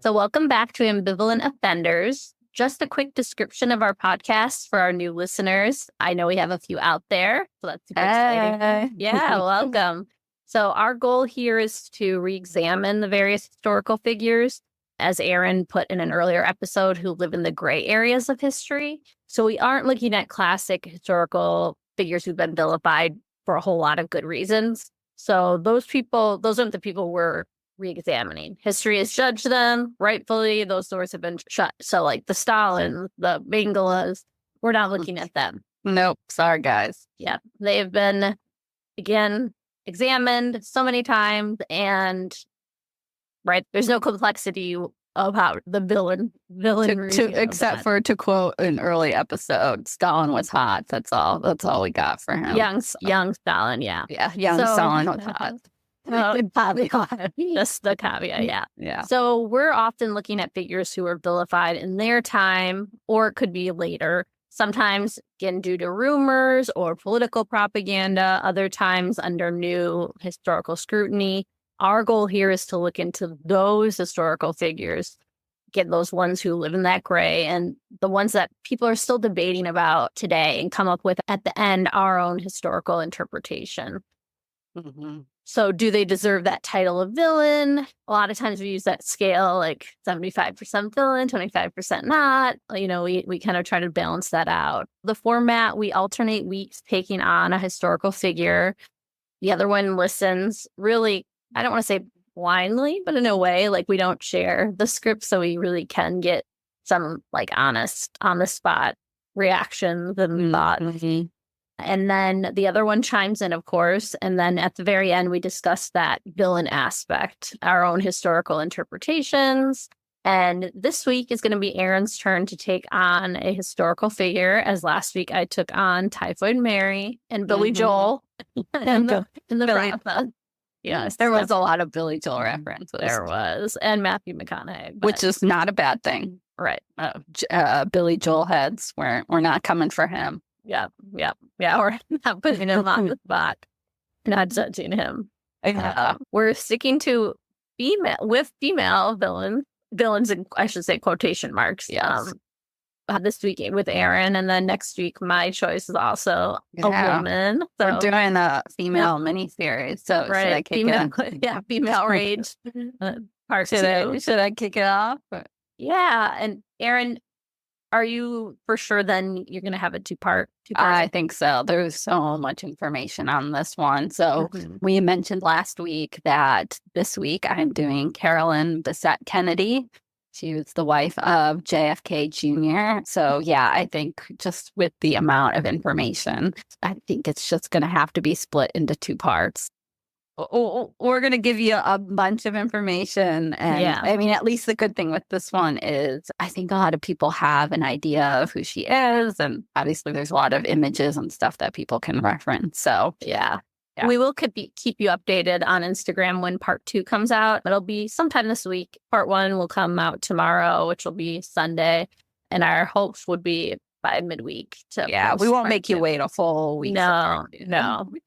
So welcome back to Ambivalent Offenders. Just a quick description of our podcast for our new listeners. I know we have a few out there, so that's super exciting. Yeah, welcome. So our goal here is to re-examine the various historical figures, as Aaron put in an earlier episode, who live in the gray areas of history. So we aren't looking at classic historical figures who've been vilified for a whole lot of good reasons. So those aren't the people we're re-examining. History has judged them rightfully. Those doors have been shut. So like the Stalins, the Bengalas, we're not looking at them. Nope. Sorry, guys. Yeah. They have been, again, examined so many times, and there's no complexity about the villain except for, to quote an early episode, Stalin was hot. That's all we got for him. Young Stalin, yeah. Yeah, Stalin was hot. Just the caveat, yeah. So we're often looking at figures who were vilified in their time, or it could be later. Sometimes, again, due to rumors or political propaganda, other times under new historical scrutiny. Our goal here is to look into those historical figures, get those ones who live in that gray, and the ones that people are still debating about today, and come up with, at the end, our own historical interpretation. Mm-hmm. So do they deserve that title of villain? A lot of times we use that scale, like 75% villain, 25% not. We kind of try to balance that out. The format, we alternate weeks taking on a historical figure. The other one listens really, I don't want to say blindly, but in a way, like we don't share the script, so we really can get some like honest, on the spot reactions and thoughts. Mm-hmm. And then the other one chimes in, of course. And then at the very end, we discuss that villain aspect, our own historical interpretations. And this week is going to be Aaron's turn to take on a historical figure, as last week I took on Typhoid Mary and Billy Joel in the process. Yes, there was a lot of Billy Joel references. There was. And Matthew McConaughey. Which is not a bad thing. Right. Billy Joel heads, we're not coming for him. Yeah. We're not putting him on the spot, not judging him. We're sticking to female villains, in, I should say, quotation marks. Yes. This week with Aaron, and then next week my choice is also a woman. So we're doing a female miniseries. So should I kick it? Yeah, female rage part 2. Should I kick it off? Yeah, and Aaron, are you for sure then you're going to have a two-part? I think so. There's so much information on this one. So we mentioned last week that this week I'm doing Carolyn Bessette-Kennedy. She was the wife of JFK Jr. So yeah, I think just with the amount of information, I think it's just going to have to be split into 2 parts. We're going to give you a bunch of information. And I mean, at least the good thing with this one is I think a lot of people have an idea of who she is. And obviously there's a lot of images and stuff that people can reference. So yeah. We will keep you updated on Instagram when part 2 comes out. It'll be sometime this week. Part 1 will come out tomorrow, which will be Sunday. And our hopes would be by midweek. We won't make you wait a full week. No.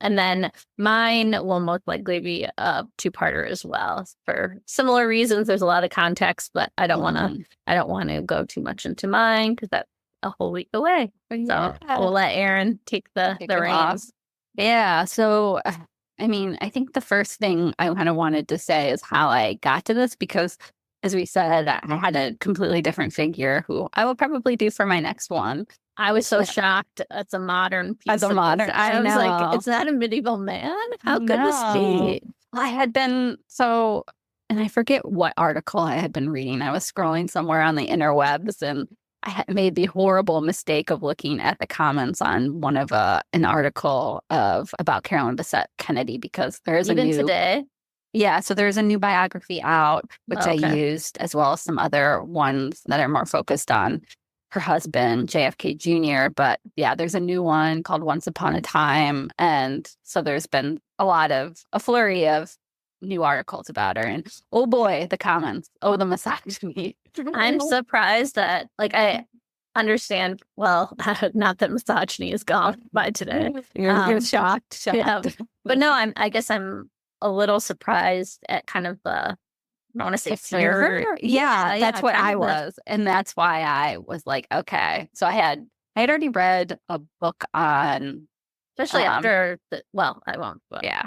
And then mine will most likely be a 2-parter as well for similar reasons. There's a lot of context, but I don't want to go too much into mine because that's a whole week away. So we'll let Aaron take the reins. Yeah. So, I mean, I think the first thing I kind of wanted to say is how I got to this, because as we said, I had a completely different figure who I will probably do for my next one. I was so shocked. It's a modern piece. I was like, is that a medieval man? How could this be? I had been and I forget what article I had been reading. I was scrolling somewhere on the interwebs, and I had made the horrible mistake of looking at the comments on one of an article about Carolyn Bessette-Kennedy, because there's today. Yeah, so there's a new biography out, which I used, as well as some other ones that are more focused on her husband, JFK Jr. But yeah, there's a new one called Once Upon a Time. And so there's been a flurry of new articles about her. And oh boy, the comments. Oh, the misogyny. I'm surprised that, I understand, well, not that misogyny is gone by today. You're shocked. Yeah. But no, I guess I'm a little surprised at kind of the I want to say observer. flirt. Yeah, that's what I kind of. was. And that's why I was like, okay. So I had already read a book on, Especially after I won't. But. Yeah.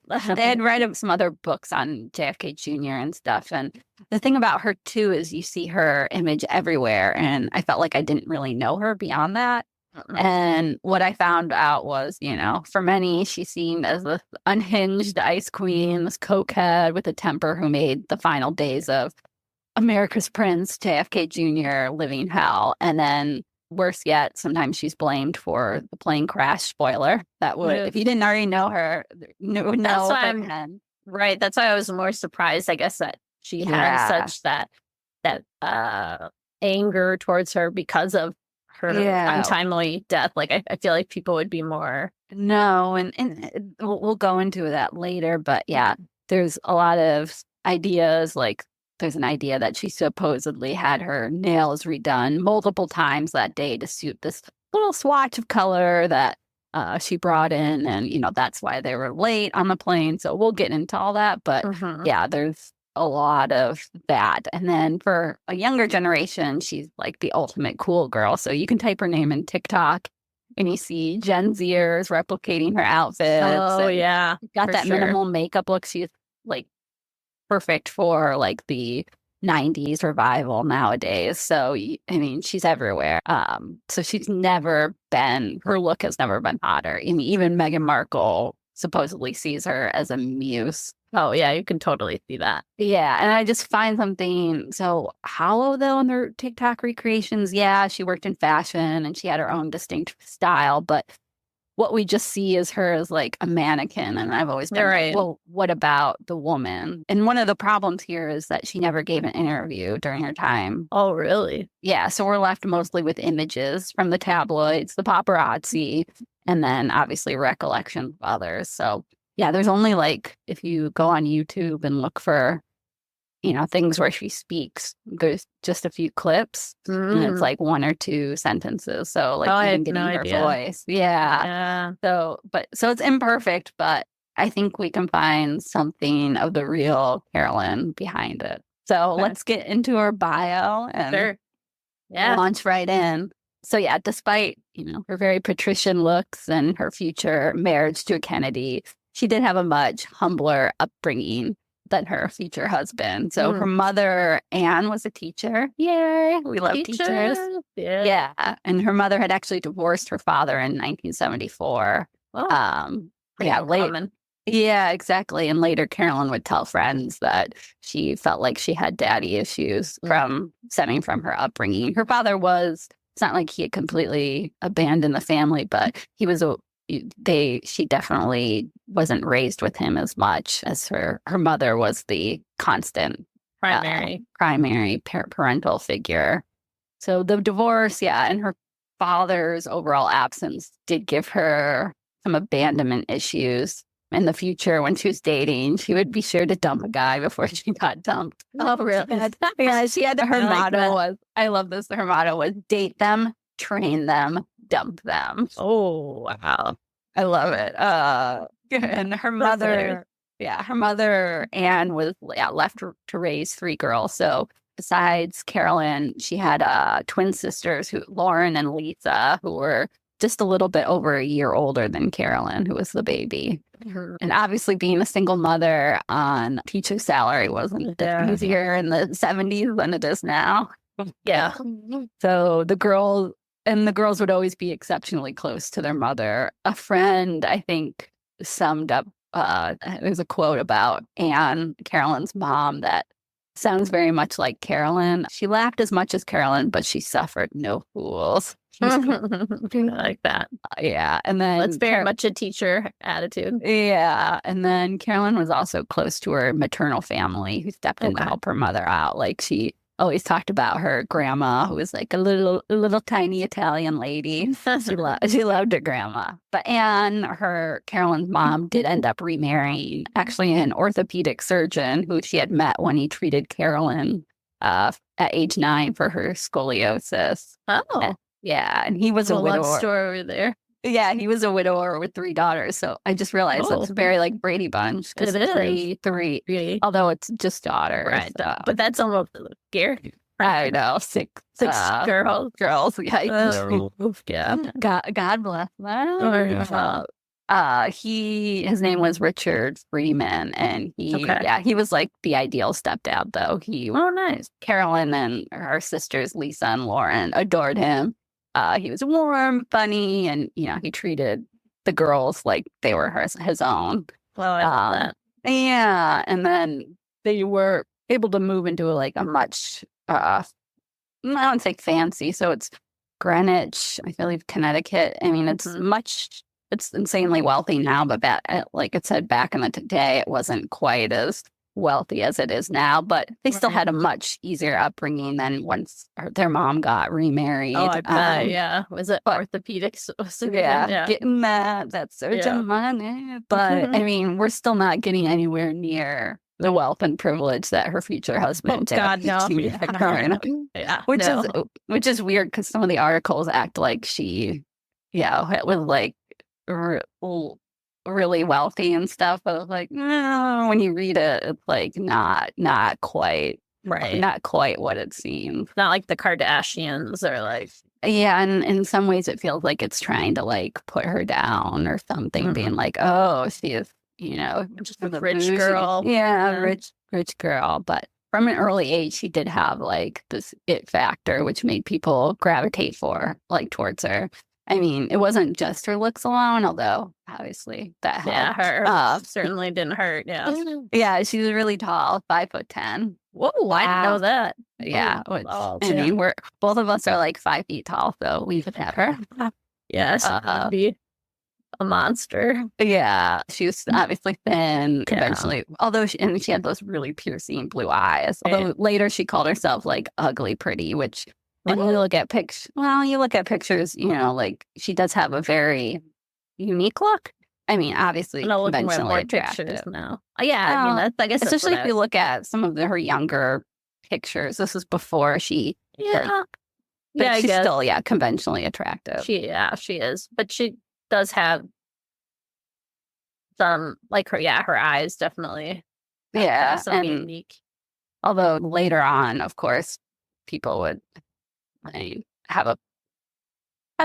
I had read some other books on JFK Jr. and stuff. And the thing about her, too, is you see her image everywhere. And I felt like I didn't really know her beyond that. And what I found out was, for many, she's seen as the unhinged ice queen, this cokehead with a temper who made the final days of America's Prince, JFK Jr., living hell. And then worse yet, sometimes she's blamed for the plane crash. Spoiler. That would, if you didn't already know her, no. That's why right. That's why I was more surprised, I guess, that she had such that anger towards her because of her untimely death. Like, I feel like people would be more. No, and we'll go into that later. But yeah, there's a lot of ideas. Like, there's an idea that she supposedly had her nails redone multiple times that day to suit this little swatch of color that she brought in. And, that's why they were late on the plane. So we'll get into all that. But yeah, there's a lot of that. And then for a younger generation, she's like the ultimate cool girl. So you can type her name in TikTok and you see Gen Zers replicating her outfits. Oh, yeah. Got that minimal makeup look. She's like perfect for like the 90s revival nowadays. So, I mean, she's everywhere. So her look has never been hotter. I mean, even Meghan Markle supposedly sees her as a muse. Oh, yeah, you can totally see that. Yeah, and I just find something so hollow, though, in their TikTok recreations. Yeah, she worked in fashion and she had her own distinct style, but what we just see is her as like a mannequin. And I've always been like, well, what about the woman? And one of the problems here is that she never gave an interview during her time. Oh, really? Yeah, so we're left mostly with images from the tabloids, the paparazzi, and then obviously recollections of others. So yeah, there's only like, if you go on YouTube and look for, things where she speaks, there's just a few clips and it's like one or two sentences. So like even getting her voice. Yeah. So it's imperfect, but I think we can find something of the real Carolyn behind it. So let's get into her bio and launch right in. So yeah, despite, her very patrician looks and her future marriage to a Kennedy, she did have a much humbler upbringing than her future husband. So her mother, Anne, was a teacher. Yay! We love teachers. Yeah. And her mother had actually divorced her father in 1974. Yeah, exactly. And later, Carolyn would tell friends that she felt like she had daddy issues stemming from her upbringing. Her father it's not like he had completely abandoned the family, but he was she definitely wasn't raised with him as much as her mother was the constant primary parental figure. So the divorce, and her father's overall absence did give her some abandonment issues. In the future, when she was dating, she would be sure to dump a guy before she got dumped. Oh, really? Yeah, she had her motto was, I love this, her motto was date them, train them, dump them. Oh, wow. I love it. And her mother, Anne, was left to raise three girls. So besides Carolyn, she had twin sisters, Lauren and Lisa, who were just a little bit over a year older than Carolyn, who was the baby. And obviously being a single mother on teacher salary wasn't easier in the 70s than it is now. Yeah. So the girls would always be exceptionally close to their mother. A friend, I think, summed up, there's a quote about Anne, Carolyn's mom, that sounds very much like Carolyn. She laughed as much as Carolyn, but she suffered no fools. I like that. Yeah. And then that's very much a teacher attitude. Yeah. And then Carolyn was also close to her maternal family who stepped in to help her mother out. Like, she always talked about her grandma, who was like a little tiny Italian lady. She loved her grandma. But Carolyn's mom, did end up remarrying actually an orthopedic surgeon who she had met when he treated Carolyn at age 9 for her scoliosis. Oh. Yeah, and he was a widower. Love story over there. Yeah, he was a widower with 3 daughters. So I just realized that's very like Brady Bunch. It is. Three. Although it's just daughters. Right. But that's almost scary. I know. Six girls. Girls. Yeah. Yeah. God bless them. His name was Richard Freeman, and he was like the ideal stepdad though. Nice. Carolyn and her sisters Lisa and Lauren adored him. He was warm, funny, and he treated the girls like they were his own. Well, I love that. Yeah, and then they were able to move into like a much I don't say fancy, so it's Greenwich, I believe, Connecticut. I mean, it's insanely wealthy now, but like it said back in the day, it wasn't quite as wealthy as it is now, but they still had a much easier upbringing than once their mom got remarried. Oh, I bet, yeah. Was it orthopedics? Yeah, getting that surgeon money. But I mean, we're still not getting anywhere near the wealth and privilege that her future husband did. God, no. Yeah. Which is weird because some of the articles act like she, it was like really wealthy and stuff, but it's like, no, when you read it, it's like not quite right, not quite what it seems. Not like the Kardashians or like, yeah, and in some ways it feels like it's trying to like put her down or something, being like, oh, she is, just a rich girl, rich girl. But from an early age, she did have like this it factor, which made people gravitate towards her. I mean, it wasn't just her looks alone, although obviously that helped. Yeah, her certainly didn't hurt. Yeah. Yeah, she was really tall, 5'10". Whoa, I didn't know that. Yeah. I mean, we're both of us are like 5 feet tall, so we could have her. Yes, be a monster. Yeah, she was obviously thin, conventionally, although she had those really piercing blue eyes. Although later she called herself like ugly pretty, which when you look at pictures, like she does have a very unique look. I mean, obviously, conventionally attractive now. Yeah, I mean, I guess especially if you look at some of her younger pictures. This is before she. Yeah, but she's still conventionally attractive. She is, but she does have some like her eyes definitely. Yeah, some unique. Although later on, of course, people would have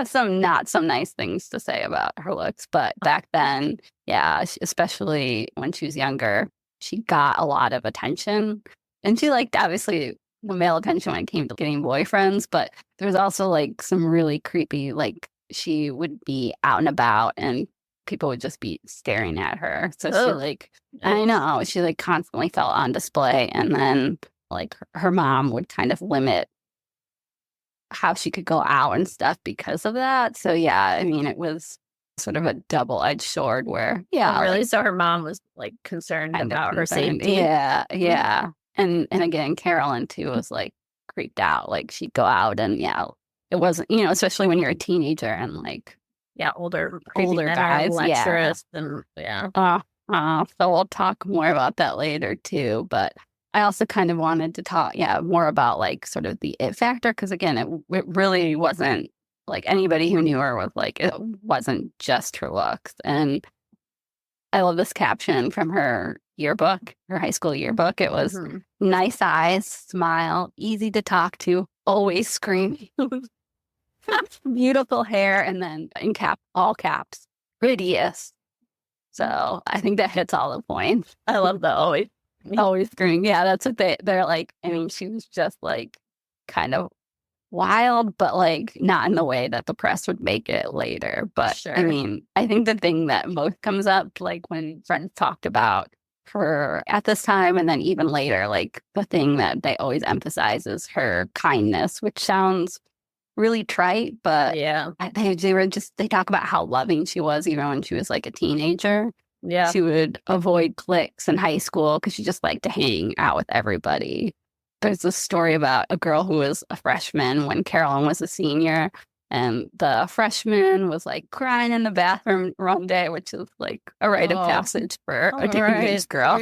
some not some nice things to say about her looks, but back then, especially when she was younger, she got a lot of attention, and she liked obviously the male attention when it came to getting boyfriends, but there was also like some really creepy, like she would be out and about and people would just be staring at her. So she like constantly felt on display, and then like her mom would kind of limit how she could go out and stuff because of that. So I mean, it was sort of a double-edged sword where really, so her mom was like concerned about her safety. Yeah. And again, Carolyn too was like creeped out. Like she'd go out and it wasn't, especially when you're a teenager and like older guys, lecturers and so we'll talk more about that later too. But I also kind of wanted to talk, more about like sort of the it factor, because again, it really wasn't like anybody who knew her was like, it wasn't just her looks. And I love this caption from her yearbook, her high school yearbook. It was nice eyes, smile, easy to talk to, always screaming, beautiful hair, and then in all caps, prettiest. So I think that hits all the points. I love the always screaming. Yeah, that's what they're like. I mean, she was just like kind of wild, but like not in the way that the press would make it later. But sure. I mean, I think the thing that most comes up, like when friends talked about her at this time and then even later, like the thing that they always emphasize is her kindness, which sounds really trite, but they talk about how loving she was even when she was like a teenager. Yeah. She would avoid cliques in high school because she just liked to hang out with everybody. There's this story about a girl who was a freshman when Carolyn was a senior, and the freshman was like crying in the bathroom one day, which is like a rite of passage for a teenage girl.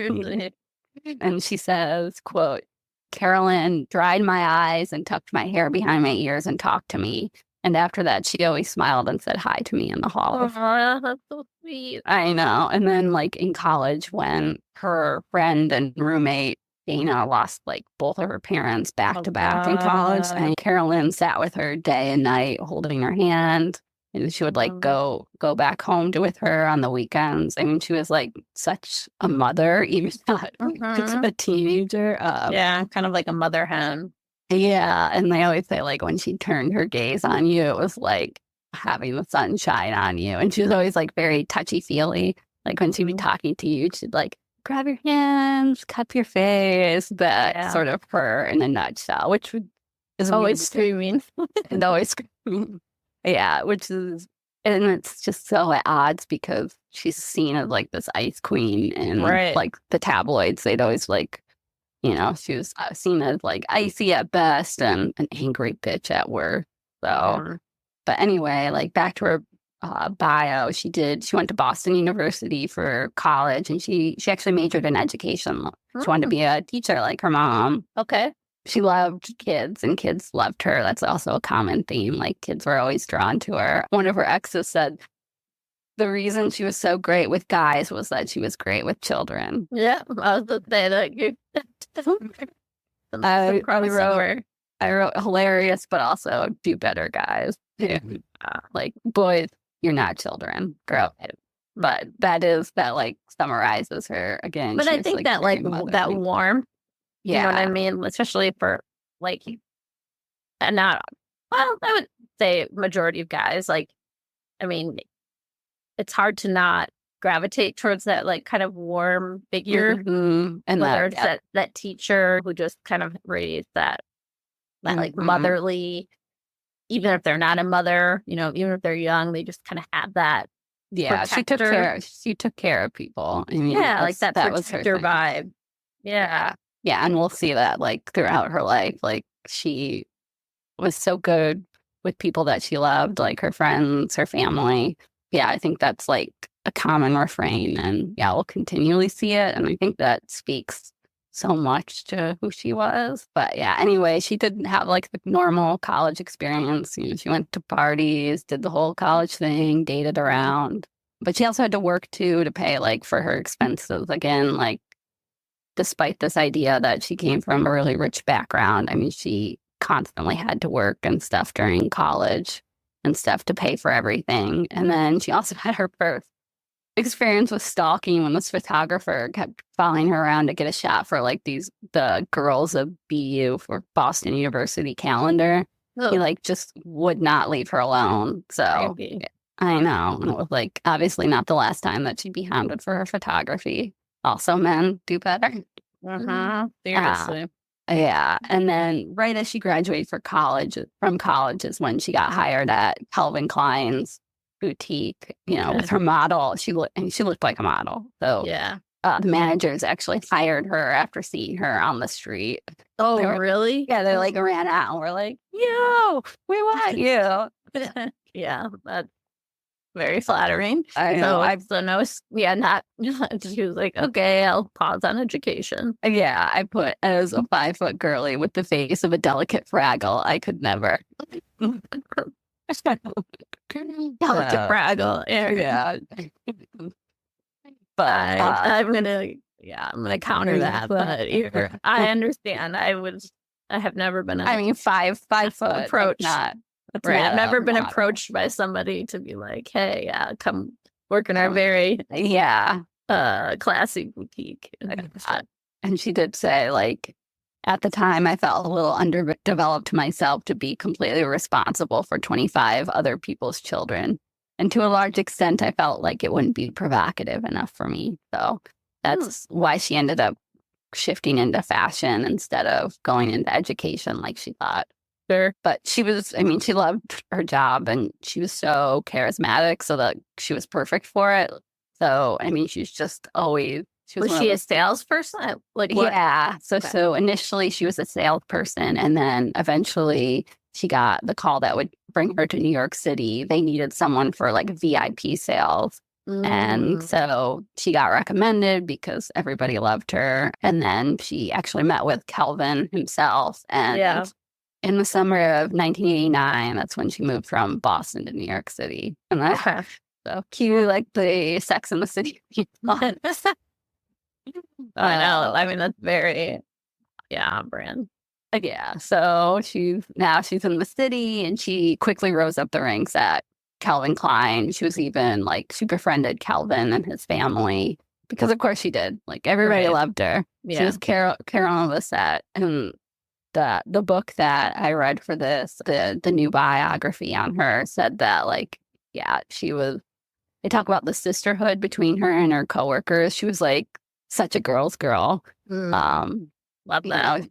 And she says, quote, Carolyn dried my eyes and tucked my hair behind my ears and talked to me. And after that, she always smiled and said hi to me in the hall. Oh, that's so sweet. I know. And then like in college, when her friend and roommate Dana lost like both of her parents back to back in college, and Carolyn sat with her day and night holding her hand. And she would like go back home with her on the weekends. I mean, she was like such a mother, even not just a teenager. Yeah, kind of like a mother hen. Yeah. And they always say like when she turned her gaze on you, it was like having the sunshine on you. And she was always like very touchy-feely. Like when she'd be talking to you, she'd like grab your hands, cup your face. That sort of her in a nutshell, which is always screaming. And always screaming. Yeah, which is, and it's just so at odds because she's seen as like this ice queen and like the tabloids. They'd always like, you know, she was seen as like icy at best and an angry bitch at worst. So, but anyway, like back to her bio, she went to Boston University for college, and she actually majored in education. She wanted to be a teacher like her mom. Okay. She loved kids, and kids loved her. That's also a common theme. Like, kids were always drawn to her. One of her exes said the reason she was so great with guys was that she was great with children. Yeah, I was going to say that. I wrote hilarious, but also do better guys. Like, boys, you're not children. Grow up. But that like summarizes her again. But I think that like that warmth. Yeah. You know what I mean? Especially for like, and not, well, I would say majority of guys, like, I mean, it's hard to not gravitate towards that like kind of warm figure. And whether it's that teacher who just kind of radiates that like motherly, even if they're not a mother, you know, even if they're young, they just kind of have that. Yeah, protector. She took care of people. I mean, like that protector vibe. Yeah. Yeah, and we'll see that like throughout her life. Like she was so good with people that she loved, like her friends, her family. Yeah, I think that's like a common refrain, and yeah, we'll continually see it. And I think that speaks so much to who she was. But yeah, anyway, she didn't have like the normal college experience. You know, she went to parties, did the whole college thing, dated around. But she also had to work too to pay like for her expenses. Again, like, despite this idea that she came from a really rich background, I mean, she constantly had to work and stuff during college and stuff to pay for everything. And then she also had her first experience with stalking when this photographer kept following her around to get a shot for like the girls of BU for Boston University calendar. He like just would not leave her alone. So I know. And it was like obviously not the last time that she'd be hounded for her photography. Also, men do better. Seriously. Yeah. And then right as she graduated from college is when she got hired at Calvin Klein's boutique, you know, with her model. She looked like a model. So yeah. The managers actually hired her after seeing her on the street. Oh, really? Yeah, they like ran out and were like, yo, we want you. Yeah, that's very flattering. I know. She was like, okay, I'll pause on education. Yeah, I put as a 5-foot girly with the face of a delicate Fraggle. I could never. Delicate Fraggle. Yeah. But I'm gonna counter that. But I understand. I have never been. I mean, 5 foot approach. Not. Right. I've never been approached by somebody to be like, hey, come work in our very classy boutique. And she did say, like, at the time, I felt a little underdeveloped myself to be completely responsible for 25 other people's children. And to a large extent, I felt like it wouldn't be provocative enough for me. So that's why she ended up shifting into fashion instead of going into education like she thought. Sure. But she loved her job, and she was so charismatic, so that she was perfect for it. So, I mean, she's just always... Was she a salesperson? Like what? Yeah. So initially she was a salesperson, and then eventually she got the call that would bring her to New York City. They needed someone for like VIP sales. And so she got recommended because everybody loved her. And then she actually met with Calvin himself. And in the summer of 1989, that's when she moved from Boston to New York City. And that's so cute, like the Sex and the City. I know. I mean, that's very, on brand. Yeah. So she's in the city, and she quickly rose up the ranks at Calvin Klein. She was even she befriended Calvin and his family because, of course, she did. Like, everybody loved her. Yeah. She was Carolyn Bessette, and the book that I read for this, the new biography on her, said that she was. They talk about the sisterhood between her and her coworkers. She was such a girl's girl. Love that.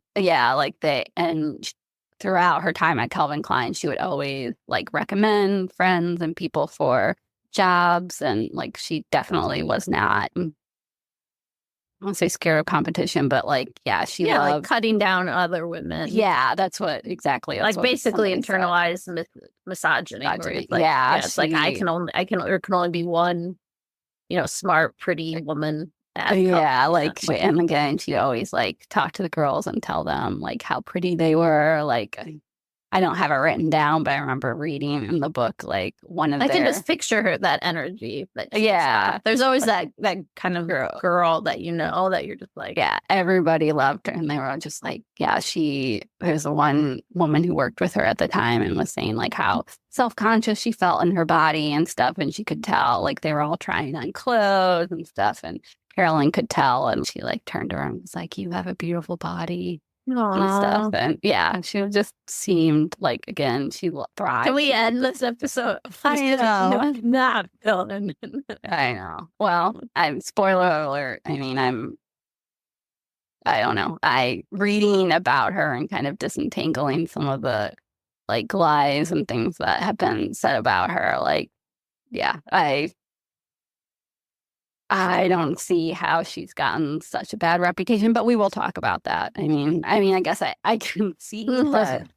Throughout her time at Calvin Klein, she would always recommend friends and people for jobs, and she definitely was not, I won't say scared of competition, but she loved cutting down other women. Yeah, that's what exactly. That's what basically internalized misogyny. There can only be one, smart, pretty woman. And again, she'd always talk to the girls and tell them how pretty they were. I don't have it written down, but I remember reading in the book one of. I can just picture her, that energy. There's always that kind of girl that that you're just everybody loved her, and they were all just there's one woman who worked with her at the time and was saying how self-conscious she felt in her body and stuff, and she could tell they were all trying on clothes and stuff, and Carolyn could tell, and she turned around and was you have a beautiful body. And stuff, and she just seemed again, she thrived. Can we end this episode? I know. Not feeling. I know. Well, I'm spoiler alert. I mean, I don't know. Reading about her and kind of disentangling some of the lies and things that have been said about her. I don't see how she's gotten such a bad reputation, but we will talk about that. I mean, I guess I can see that.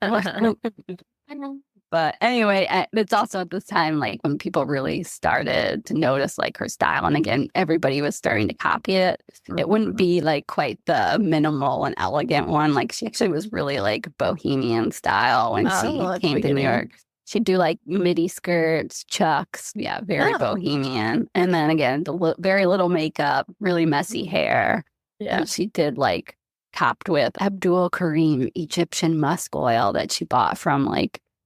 But anyway, it's also at this time, when people really started to notice, her style. And again, everybody was starting to copy it. It wouldn't be, quite the minimal and elegant one. She actually was really, bohemian style when she came to New York. She'd do midi skirts, chucks, very bohemian. And then again, very little makeup, really messy hair. Yeah, and she did topped with Abdul Karim Egyptian musk oil that she bought from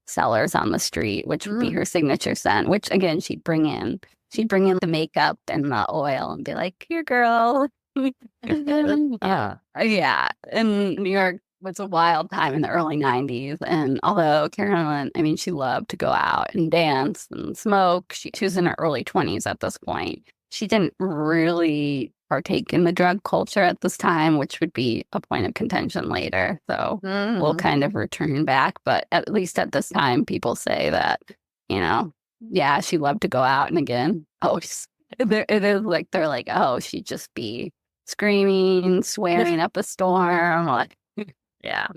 sellers on the street, which would be her signature scent. Which again, she'd bring in the makeup and the oil and be "Here, girl." Yeah, in New York. Was a wild time in the early 90s. And although Carolyn, she loved to go out and dance and smoke. She was in her early 20s at this point. She didn't really partake in the drug culture at this time, which would be a point of contention later. So we'll kind of return back. But at least at this time, people say that, she loved to go out. And again, it is they're oh, she'd just be screaming, swearing up a storm. Yeah.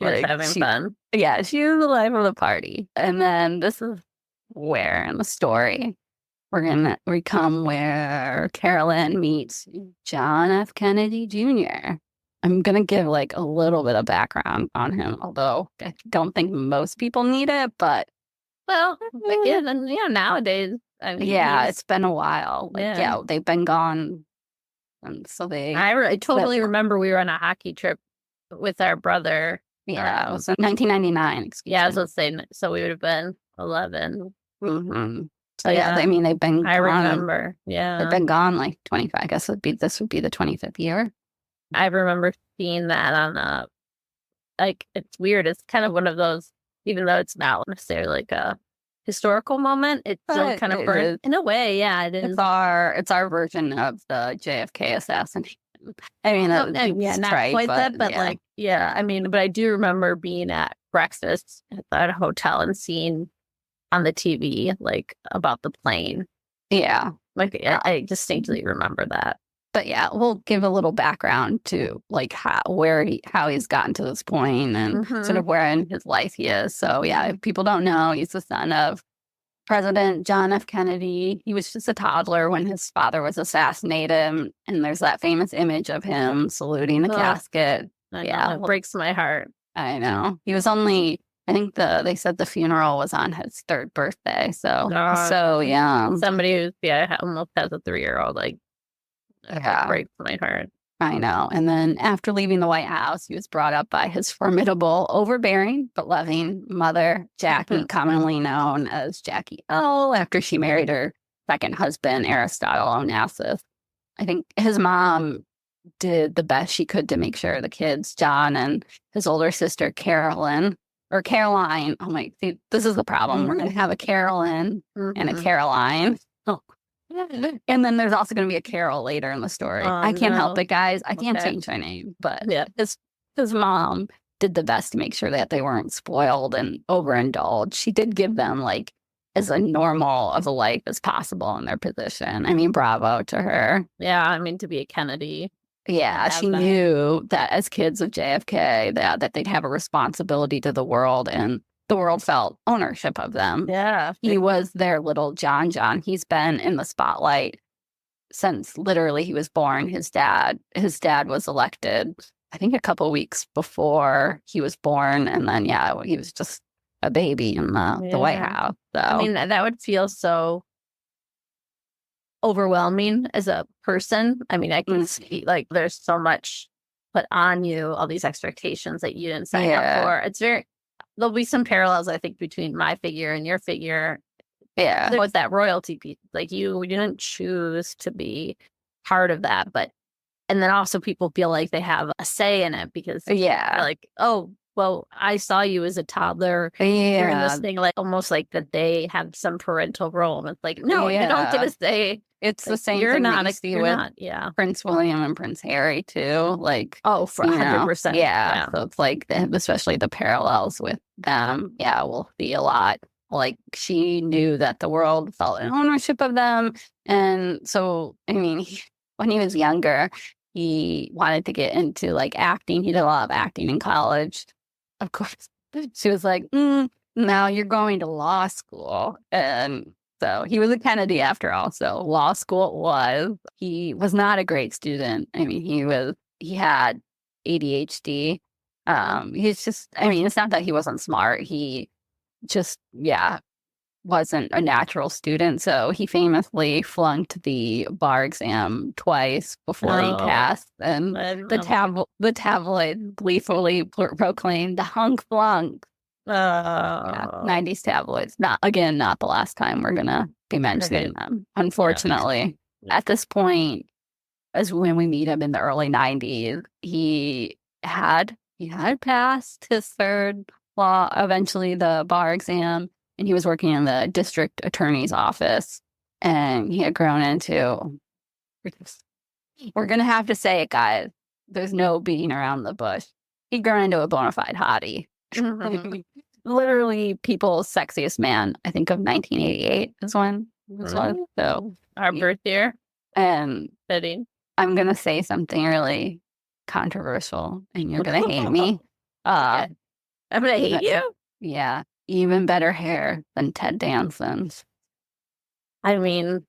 Just having fun. Yeah, she was the life of the party. And then this is where in the story we come where Carolyn meets John F. Kennedy Jr. I'm going to give a little bit of background on him, although I don't think most people need it, but. Well, nowadays. It's been a while. They've been gone. And so I totally remember we were on a hockey trip with our brother. Yeah, it was in 1999. I was going to say, so we would have been 11. Mm-hmm. So they've been gone. I remember. Yeah. They've been gone 25. I guess this would be the 25th year. I remember seeing that on it's weird. It's kind of one of those, even though it's not necessarily a historical moment, it's still kind of burnt in a way. Yeah, it is. It's our version of the JFK assassination. Not quite that, but but I do remember being at breakfast at that hotel and seeing on the TV about the plane. Yeah, I distinctly remember that. But we'll give a little background to how he's gotten to this point and sort of where in his life he is. So if people don't know, he's the son of President John F. Kennedy. He was just a toddler when his father was assassinated, and there's that famous image of him saluting the casket. It breaks my heart. I know. He was only, I think they said the funeral was on his 3rd birthday. So young. Somebody who, almost has a 3-year-old, like, that breaks my heart. I know. And then after leaving the White House, he was brought up by his formidable, overbearing, but loving mother, Jackie, commonly known as Jackie O, after she married her second husband, Aristotle Onassis. I think his mom did the best she could to make sure the kids, John and his older sister, Caroline. I'm like, see, this is the problem. We're going to have a Carolyn and a Caroline. Oh. And then there's also going to be a Carol later in the story. I can't help it, guys. I can't change my name. But his mom did the best to make sure that they weren't spoiled and overindulged. She did give them, like, as a normal of a life as possible in their position. I mean, bravo to her. Yeah, I mean, to be a Kennedy. Yeah, she knew that as kids of JFK, that they'd have a responsibility to the world, and the world felt ownership of them. Yeah. He was their little John. He's been in the spotlight since literally he was born. His dad was elected, I think, a couple weeks before he was born. And then, he was just a baby in the White House. So. I mean, that would feel so overwhelming as a person. I mean, I can see, like, there's so much put on you, all these expectations that you didn't sign up for. There'll be some parallels, I think, between my figure and your figure. Yeah. With that royalty piece. Like, you didn't choose to be part of that. And then also people feel like they have a say in it because like, oh, well, I saw you as a toddler during this thing, like almost like that they have some parental role. And it's like, no, you don't get a say. It's like, the same you're thing not, that you see with Prince William and Prince Harry too. Like, for 100%. Yeah. So it's like, especially the parallels with them. Yeah, we'll see a lot. Like, she knew that the world felt in ownership of them. And so, I mean, when he was younger, he wanted to get into, like, acting. He did a lot of acting in college. Of course, she was like, now you're going to law school. And so he was a Kennedy after all. So law school it was. He was not a great student. I mean, he had ADHD. He's just, I mean, it's not that he wasn't smart. He just, wasn't a natural student. So he famously flunked the bar exam twice before he passed. And the tabloids gleefully proclaimed the hunk flunk. 90s tabloids. Not the last time we're going to be mentioning them. Unfortunately, at this point, as when we meet him in the early 90s, he had passed his 3rd law, eventually the bar exam. And he was working in the district attorney's office, and he had grown into, we're going to have to say it, guys. There's no beating around the bush. He'd grown into a bona fide hottie. Literally people's sexiest man, I think, of 1988 is when this was. So, our birth year. And fitting. I'm going to say something really controversial, and you're going to hate me. I'm going to hate you? Yeah. Even better hair than Ted Danson's. I mean,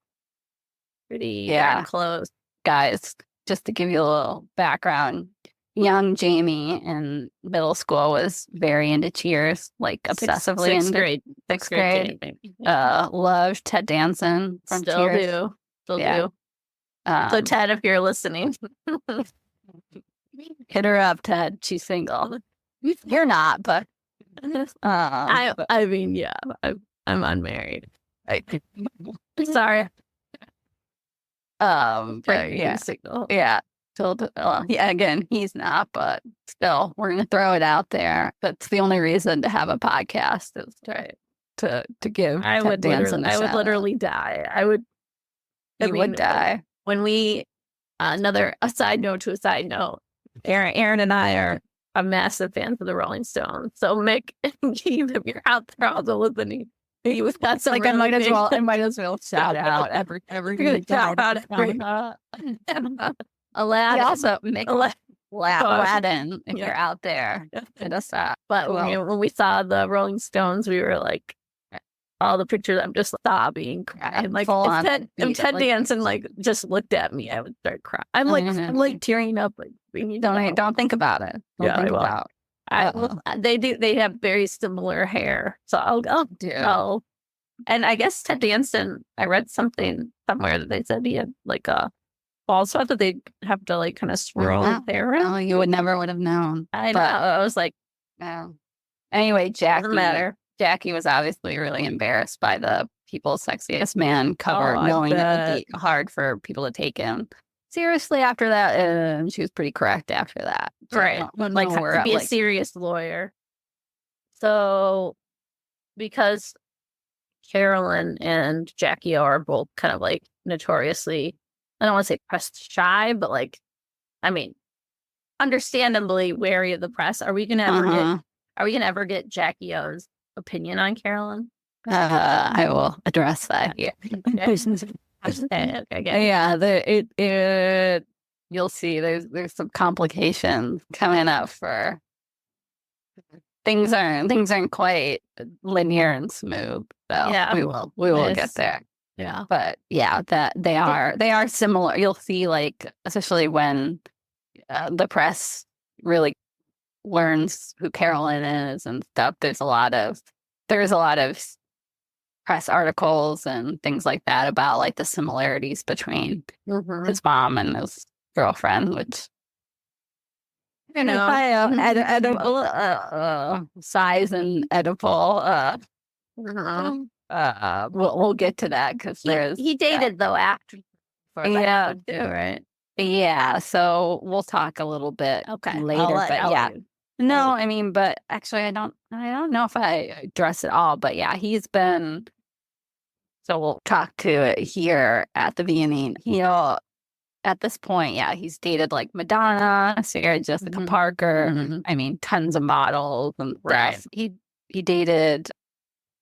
pretty darn close. Guys, just to give you a little background, young Jamie in middle school was very into Cheers, like obsessively into sixth grade. Loved Ted Danson from Cheers. Still do. So Ted, if you're listening, hit her up, Ted. She's single. You're not, but I mean, I'm unmarried. Sorry. Signal. Yeah. Again, he's not, but still, we're gonna throw it out there. That's the only reason to have a podcast is to give. I would literally die. You would die when we. A side note to a side note. Aaron and I are a massive fans of the Rolling Stones. So Mick and Keith, if you're out there also listening, he was got some. Like, I might as well shout out every shout out every. Aladdin. Also, Mick Aladdin, if you're out there, hit us up. But when we saw the Rolling Stones, we were like, all the pictures, I'm just sobbing, crying. Like, if Ted Danson just looked at me, I would start crying. I'm like tearing up. Like, don't think about it. Don't think about They have very similar hair, so I'll do. And I guess Ted Danson, I read something somewhere that they said he had like a ball spot that they'd have to like kind of swirl his hair around. Oh, you would have known. I know. I was like, no. Anyway, Jackie was obviously really embarrassed by the People's Sexiest Man cover, knowing it would be hard for people to take him seriously after that. And she was pretty correct after that. Right. Like, to be a serious lawyer. So, because Carolyn and Jackie are both kind of like notoriously, I don't want to say press shy, but like, I mean, understandably wary of the press. Are we gonna ever get Jackie O's opinion on Carolyn? I will address that. Yeah. You'll see there's some complications coming up for things aren't quite linear and smooth. So we will get there. Yeah. But yeah, that they are similar. You'll see, like, especially when the press really learns who Carolyn is and stuff. There's a lot of press articles and things like that about like the similarities between his mom and his girlfriend, which, you know, size and edible. We'll get to that because he dated though after. Yeah, too, right? Yeah, so we'll talk a little bit later. No, I mean, but actually, I don't know if I address it all. But yeah, he's been. So we'll talk to it here at the beginning. At this point, yeah, he's dated like Madonna, Sarah Jessica Parker. I mean, tons of models and stuff. He dated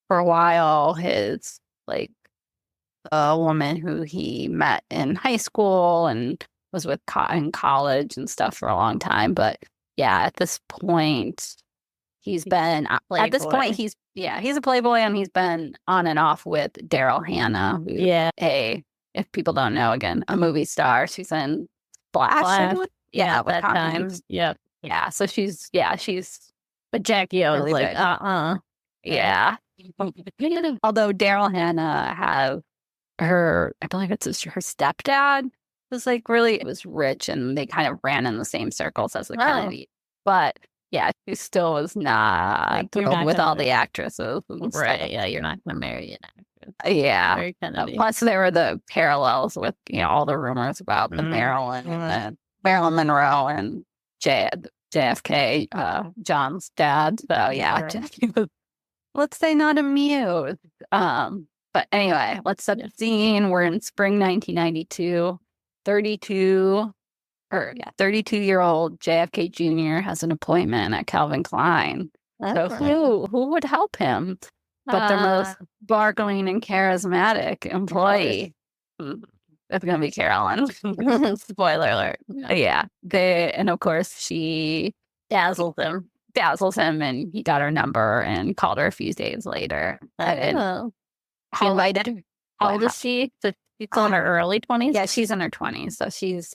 for a while his like a woman who he met in high school and was with in college and stuff for a long time. But yeah, at this point, he's been a playboy, and he's been on and off with Daryl Hannah. If people don't know, again, a movie star. She's in Splash. With that time. Yep. Yeah. So she's. But Jackie O was really like, Yeah. Although Daryl Hannah has I believe it's her stepdad was rich, and they kind of ran in the same circles as the Kennedy. But yeah, she still was not thrilled with all the actresses. Right. Yeah, you're not going to marry an actress. Yeah. Plus, there were the parallels with all the rumors about the Marilyn Monroe and JFK, John's dad. So yeah, Jackie was, let's say, not amused. But anyway, let's set the scene. We're in spring 1992. 32-year-old JFK Jr. has an appointment at Calvin Klein. So who would help him but the most sparkling and charismatic employee? That's going to be Carolyn. Spoiler alert. Yeah. And of course, she dazzles him, and he got her number and called her a few days later. He invited her. How old is she? So she's in her early 20s? Yeah, she's in her 20s.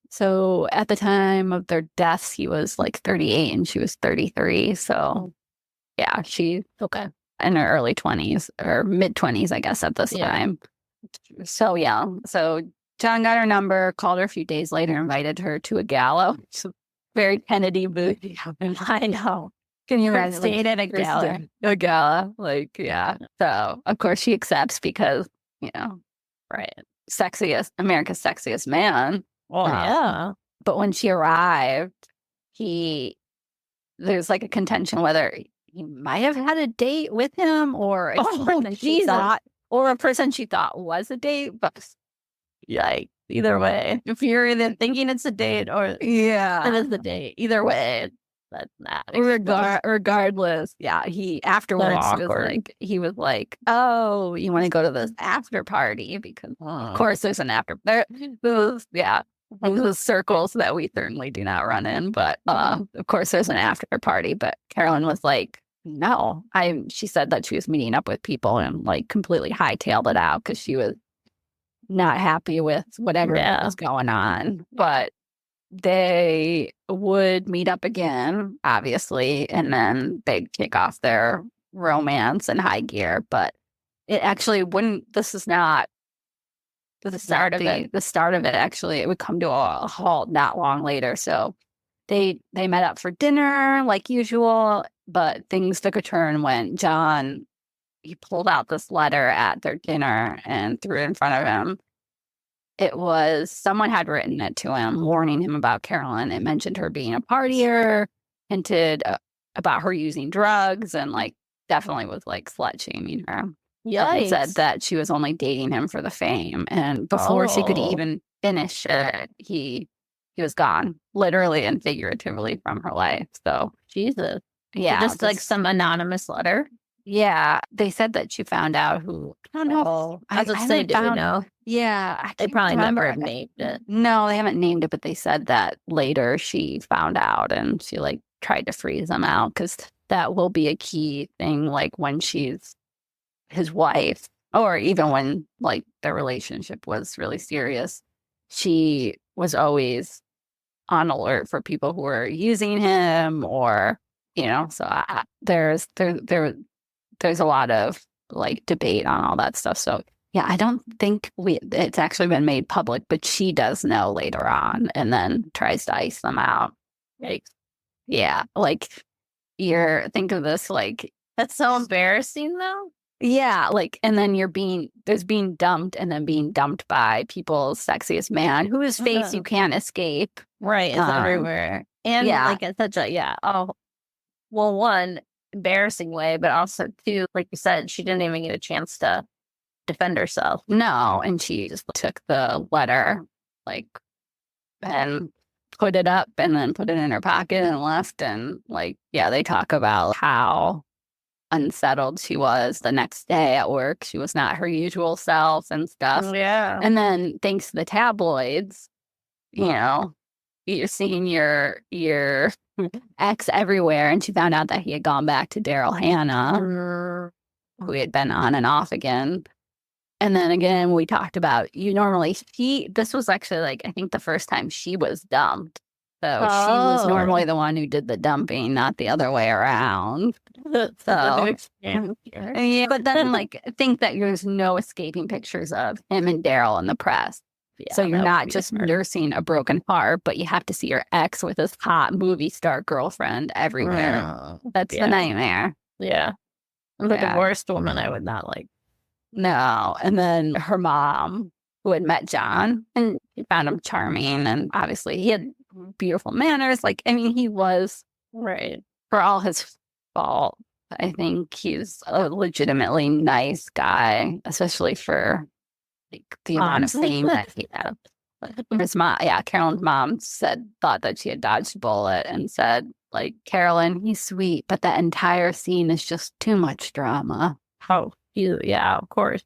So at the time of their deaths, he was like 38 and she was 33. So yeah, she's in her early 20s or mid 20s, I guess, at this time. So yeah, so John got her number, called her a few days later, invited her to a gala. It's a very Kennedy movie. I know. Can you imagine? Stayed at a gala. A gala, So of course she accepts because America's sexiest man. Oh yeah. But when she arrived, there's like a contention whether he might have had a date with him or a person she thought was a date. But yikes. Either way, if you're either thinking it's a date or it is the date, either way, that's not regardless. Yeah, he afterwards was like, "Oh, you want to go to this after party?" Because of course there's an after there. Those circles that we certainly do not run in, but of course there's an after party. But Carolyn was like, "No," she said that she was meeting up with people and like completely hightailed it out because she was not happy with whatever was going on. But they would meet up again, obviously, and then they'd kick off their romance in high gear. But it actually wouldn't. This is not the start of it. The start of it, actually, it would come to a halt not long later. So they met up for dinner like usual, but things took a turn when John, he pulled out this letter at their dinner and threw it in front of him. It was, someone had written it to him, warning him about Carolyn. It mentioned her being a partier, hinted about her using drugs, and like definitely was like slut shaming her. Yikes. It said that she was only dating him for the fame, and before she could even finish it, he was gone, literally and figuratively, from her life. So Jesus. yeah, So just like some anonymous letter. Yeah, they said that she found out who. I don't know. I was say, do we know? Yeah, they probably never have named it. No, they haven't named it, but they said that later she found out and she like tried to freeze him out, because that will be a key thing. Like when she's his wife, or even when like their relationship was really serious, she was always on alert for people who were using him, or So there's a lot of like debate on all that stuff. So yeah, I don't think it's actually been made public, but she does know later on, and then tries to ice them out. Yikes. Yeah, like think of this, like that's so embarrassing though. Yeah, like, and then there's being dumped, and then being dumped by people's sexiest man, whose face you can't escape. Right, it's everywhere. And like it's such a one, embarrassing way, but also two, like you said, she didn't even get a chance to defend herself. No, and she just took the letter, like, and put it up, and then put it in her pocket and left. And like, yeah, they talk about how unsettled she was the next day at work. She was not her usual self and stuff. Yeah. And then thanks to the tabloids, you're seeing your ex everywhere. And she found out that he had gone back to Daryl Hannah, who he had been on and off again. And then again, we talked about, this was actually like, I think the first time she was dumped. So she was normally the one who did the dumping, not the other way around. So yeah, but then like, think that there's no escaping pictures of him and Daryl in the press. Yeah, so you're not just nursing a broken heart, but you have to see your ex with his hot movie star girlfriend everywhere. That's the nightmare. Yeah. I'm the divorced woman I would not like. No. And then her mom, who had met John, and she found him charming, and obviously he had beautiful manners. Like, I mean, he was, right, for all his fault, I think he's a legitimately nice guy, especially for like the amount of fame that he had. His mom, Carolyn's mom thought that she had dodged a bullet, and said, like, Carolyn, he's sweet, but that entire scene is just too much drama. Oh, yeah, of course.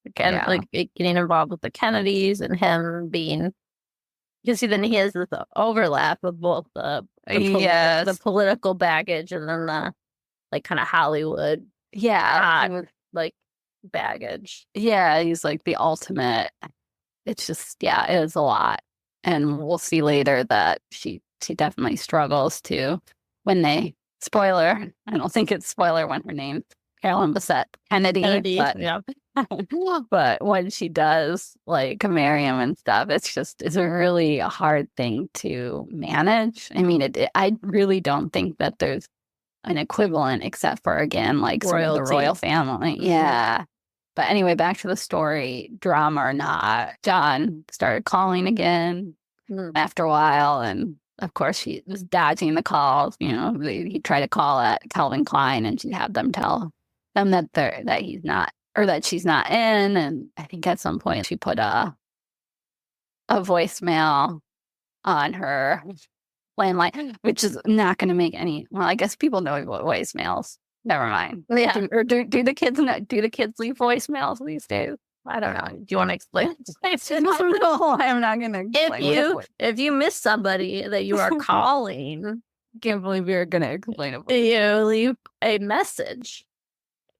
Again, like getting involved with the Kennedys and him being, because then he has this overlap of both the political baggage and then the like kind of Hollywood, like baggage. Yeah, he's like the ultimate. It's just, it is a lot. And we'll see later that she definitely struggles too when spoiler, I don't think it's spoiler when her name Carolyn Bessette-Kennedy. But when she does like marry him and stuff, it's a really hard thing to manage. I mean, I really don't think that there's an equivalent, except for, again, like sort of the royal family. Mm-hmm. Yeah. But anyway, back to the story, drama or not, John started calling again after a while. And of course, she was dodging the calls. He'd try to call at Calvin Klein, and she'd have them tell them that he's not, or that she's not in. And I think at some point she put a voicemail on her landline, which is not going to make any. Well, I guess people know what voicemails. Never mind. Yeah. Do the kids leave voicemails these days? I don't know. Do you want to explain? No, I'm not going to explain. If you miss somebody that you are calling, can't believe you're going to explain it. You leave a message.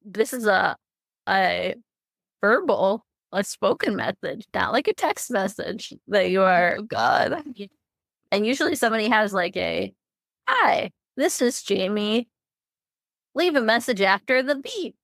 This is a verbal, a spoken message, not like a text message that you are. Oh God. And usually somebody has like hi, this is Jamie. Leave a message after the beep.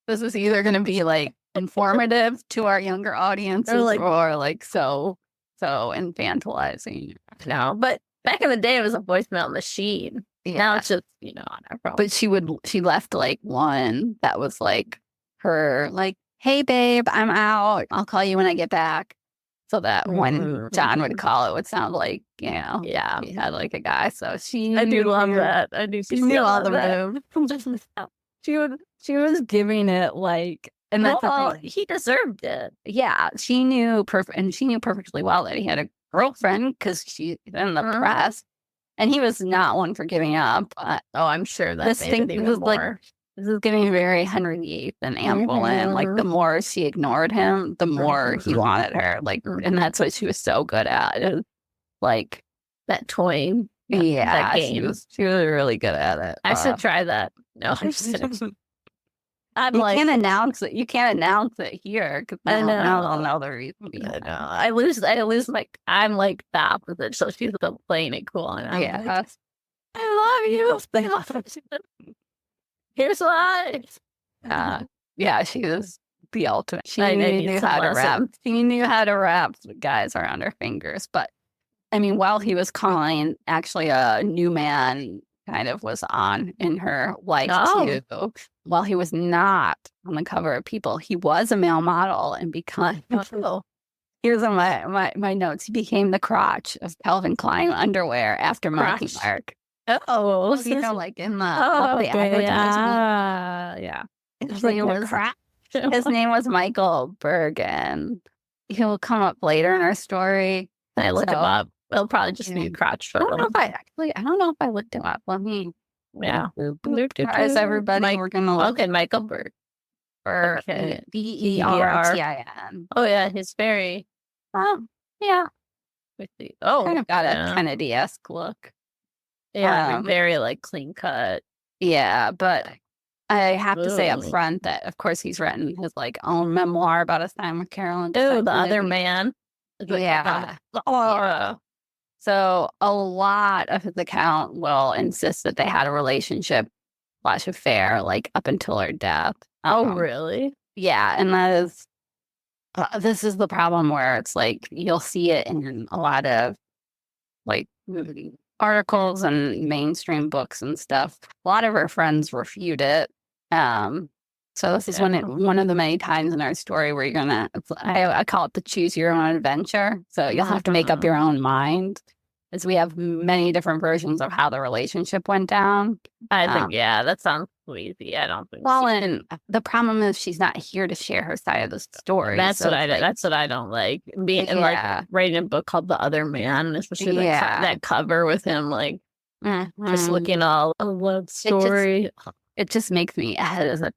This is either going to be like informative to our younger audiences or like so infantilizing. No, but back in the day, it was a voicemail machine. Yeah. Now it's just, on our phone. But she left like one that was like her, like, hey, babe, I'm out. I'll call you when I get back. So that when John would call, it would sound like, yeah, he had like a guy. So I do love that. I do. She knew all the moves. She was giving it like, and that's he deserved it. Yeah, she knew perfectly well that he had a girlfriend because she's in the press, and he was not one for giving up. I'm sure that this is getting very Henry VIII and Anne Boleyn. Like the more she ignored him, the more he wanted her. Like, and that's what she was so good at. Is like that toying. Yeah, that game. She was really good at it. I should try that. No, I'm just kidding. Can't announce it. You can't announce it here because I don't know the reason. I know. I lose I'm like the opposite. So she's still playing it cool. And I'm like, I love you. Here's life. Yeah, she was the ultimate. She knew how to wrap. She knew how to wrap the guys around her fingers. But I mean, while he was calling, actually a new man kind of was on in her life too. While he was not on the cover of People, he was a male model and here's on my notes. He became the crotch of Calvin Klein underwear after Marky Mark. Like in the advertisement. Yeah. His name was Michael Bergen. He'll come up later in our story. I looked him up. It'll probably just be crotch. I don't know if I looked him up. Let me. Yeah. Surprise everybody. We're gonna look. Okay, Michael Bergen. Okay. Bertin. Oh yeah, he's very. Yeah. Kind of got a Kennedy-esque look. Yeah, very like clean cut. Yeah, but I have to say up front that of course he's written his like own memoir about his time with Carolyn. The other man. Yeah. So a lot of his account will insist that they had a relationship / affair like up until her death. Really? Yeah, and that is this is the problem where it's like you'll see it in a lot of like articles and mainstream books and stuff. A lot of her friends refute it. So this is one of the many times in our story where you're gonna. I call it the choose your own adventure. So you'll have to make up your own mind, as we have many different versions of how the relationship went down. I think that sounds easy. I don't think. Well, and the problem is she's not here to share her side of the story. That's what I don't like. Being like writing a book called The Other Man, especially that cover with him like just looking all a love story. It just makes me hesitant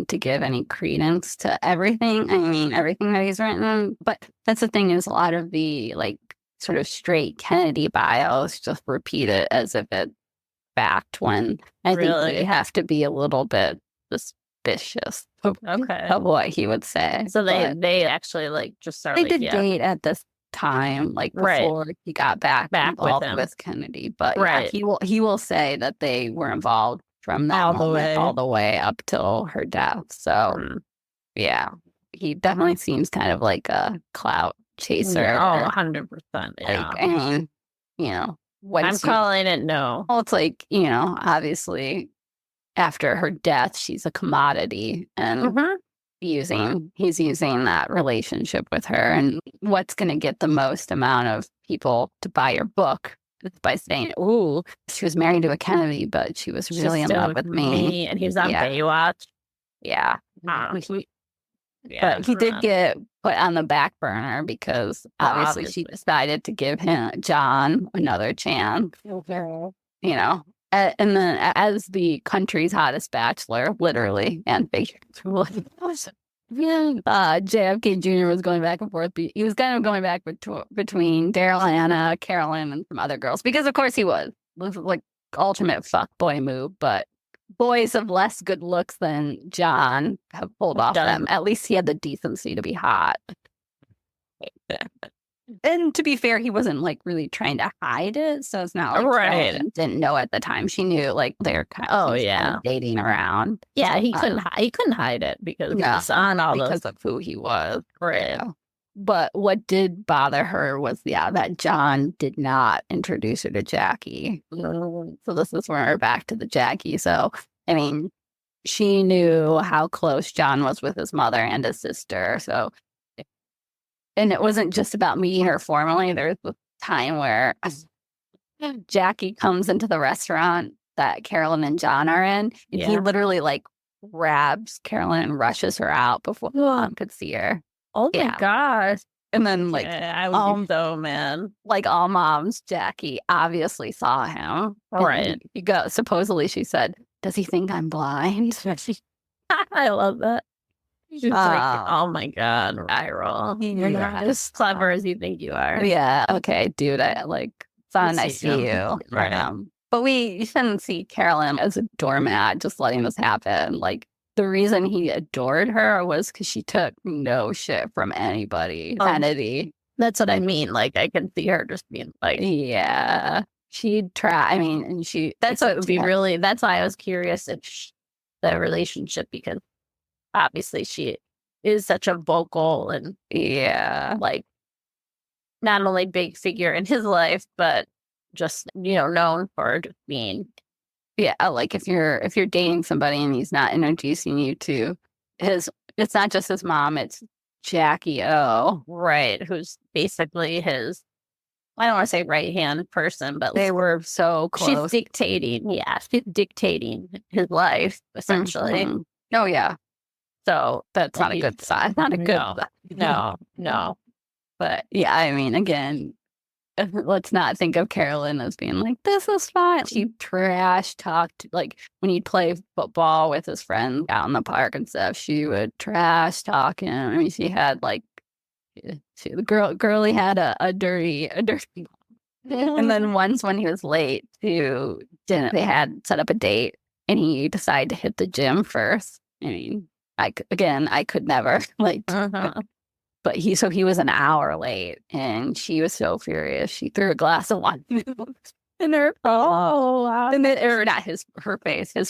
to give any credence to everything. I mean, everything that he's written. But that's the thing is a lot of the like sort of straight Kennedy bios just repeat it as if it's fact when I think we have to be a little bit suspicious of what he would say. So they actually like just started. They did date at this time, like before he got back involved with Kennedy. But he will say that they were involved from that moment all the way up till her death. So he definitely seems kind of like a clout chaser. 100%. Yeah. I mean, I'm calling it no. Well, it's like, obviously after her death, she's a commodity and he's using that relationship with her. And what's going to get the most amount of people to buy your book is by saying, ooh, she was married to a Kennedy, but she was really in love with me. And he was on Baywatch. Yeah. But he did get put on the back burner because obviously she decided to give John another chance. And then as the country's hottest bachelor, literally and figuratively, JFK Jr. was going back and forth. He was kind of going back between Daryl, Anna, Carolyn, and some other girls because, of course, he was like ultimate fuckboy move. But boys of less good looks than John have pulled off them. At least he had the decency to be hot. And to be fair, he wasn't like really trying to hide it. So it's not like Carolyn didn't know at the time. She knew like they're kind of dating around. Yeah, he couldn't hide it because it's on all because of who he was. Right. Yeah. But what did bother her was that John did not introduce her to Jackie. So this is where we're back to the Jackie. So I mean, she knew how close John was with his mother and his sister. So. And it wasn't just about meeting her formally. There was a time where Jackie comes into the restaurant that Carolyn and John are in. And he literally like grabs Carolyn and rushes her out before mom could see her. Oh my gosh. And then like, I would be so mad. Like all moms, Jackie obviously saw him. Right. Supposedly she said, "Does he think I'm blind?" I love that. She's like, oh my God, eye roll. You're not as clever as you think you are. Yeah. Okay, dude. Son, I see you. Right. But you shouldn't see Carolyn as a doormat, just letting this happen. Like, the reason he adored her was because she took no shit from anybody. Kennedy. That's what I mean. Like, I can see her just being like, yeah. She'd try. I mean, and that's what would be really, that's why I was curious if the relationship, because obviously she is such a vocal and like not only big figure in his life, but just, known for just being. Yeah. Like if you're dating somebody and he's not introducing you to it's not just his mom, it's Jackie O. Right. Who's basically his, I don't want to say right hand person, but they were so close. She's dictating his life, essentially. Mm-hmm. Oh, yeah. So that's not a good sign. Not a good sign. No. But yeah, I mean, again, let's not think of Carolyn as being like, this is fine. She trash talked, like when he'd play football with his friends out in the park and stuff, she would trash talk him. I mean, she had like, the girlie had a dirty. And then once when he was late to dinner, they had set up a date and he decided to hit the gym first. I mean, I could never but he was an hour late and she was so furious. She threw a glass of wine in her. Oh, wow. And then, or not his face. Oh,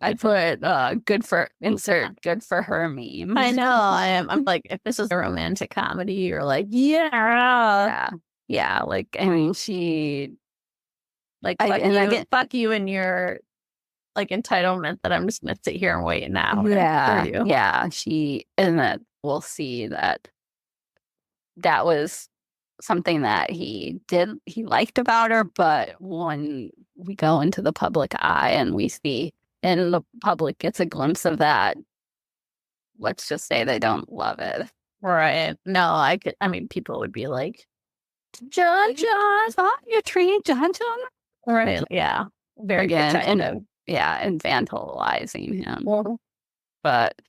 I put good for her meme. I know. I'm like, if this is a romantic comedy, you're like, yeah. Like, I mean, she like, fuck you and your like entitlement that I'm just gonna sit here and wait now. Yeah. And that we'll see that was something that he liked about her, but when we go into the public eye and we see, and the public gets a glimpse of that, let's just say they don't love it. Right. No, people would be like, John, you treat John. Right. Yeah. Very good. And vandalizing him. But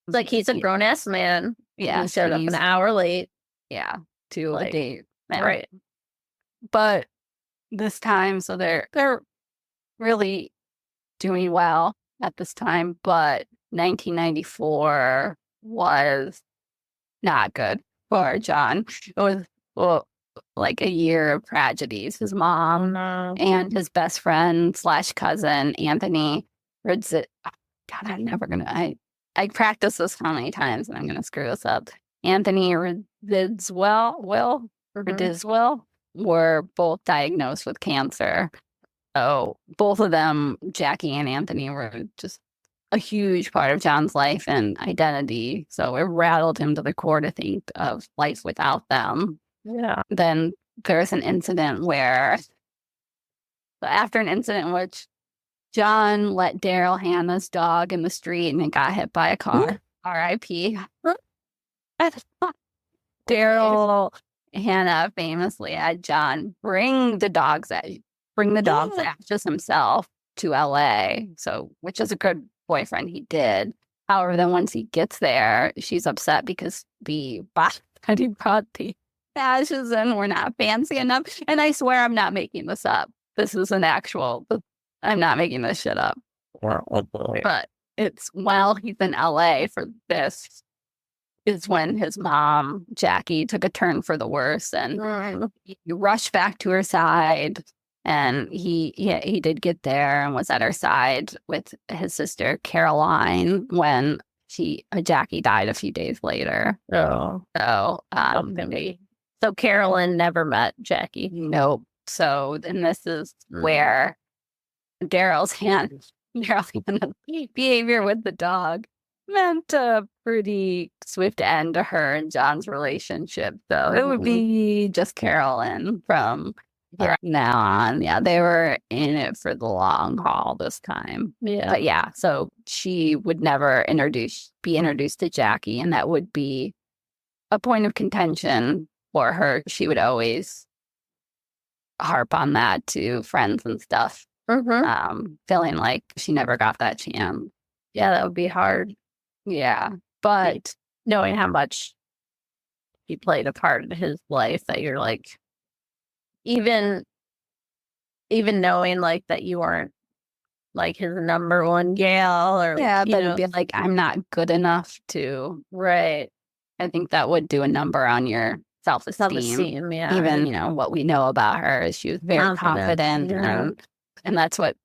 like he's a grown ass man. Yeah. He showed up an hour late. Yeah. To a date. Right. But this time, so they're really doing well at this time, but 1994 was not good for John. It was like a year of tragedies. His mom and his best friend / cousin, Anthony Ridzit. Oh, God, I'm never going to. I practiced this how many times and I'm going to screw this up. Anthony Ridzwell were both diagnosed with cancer. So both of them, Jackie and Anthony, were just a huge part of John's life and identity. So it rattled him to the core to think of life without them. Yeah. Then there's an incident after an incident in which John let Daryl Hannah's dog in the street and it got hit by a car. R.I.P. Daryl Hannah famously had John bring the dog's ashes himself to L.A. So, which is a good boyfriend he did. However, then once he gets there, she's upset because the box that he brought the ashes in were not fancy enough. And I swear I'm not making this up. This is I'm not making this shit up. But it's while he's in LA for this is when his mom, Jackie, took a turn for the worse, and he rushed back to her side. And he did get there and was at her side with his sister Caroline when Jackie died a few days later. Oh, so Carolyn never met Jackie. Nope. So then this is where Daryl's behavior with the dog meant a pretty swift end to her and John's relationship. So it would be just Carolyn from here now on. Yeah, they were in it for the long haul this time. Yeah. But yeah, so she would never be introduced to Jackie, and that would be a point of contention for her. She would always harp on that to friends and stuff, feeling like she never got that chance. Yeah, that would be hard. Yeah, but knowing how much he played a part in his life, that you're like, even knowing like that you weren't like his number one gal, or but it'd be like, I'm not good enough to. Right. I think that would do a number on your self-esteem. Yeah. Even, what we know about her is she was very confident. And that's what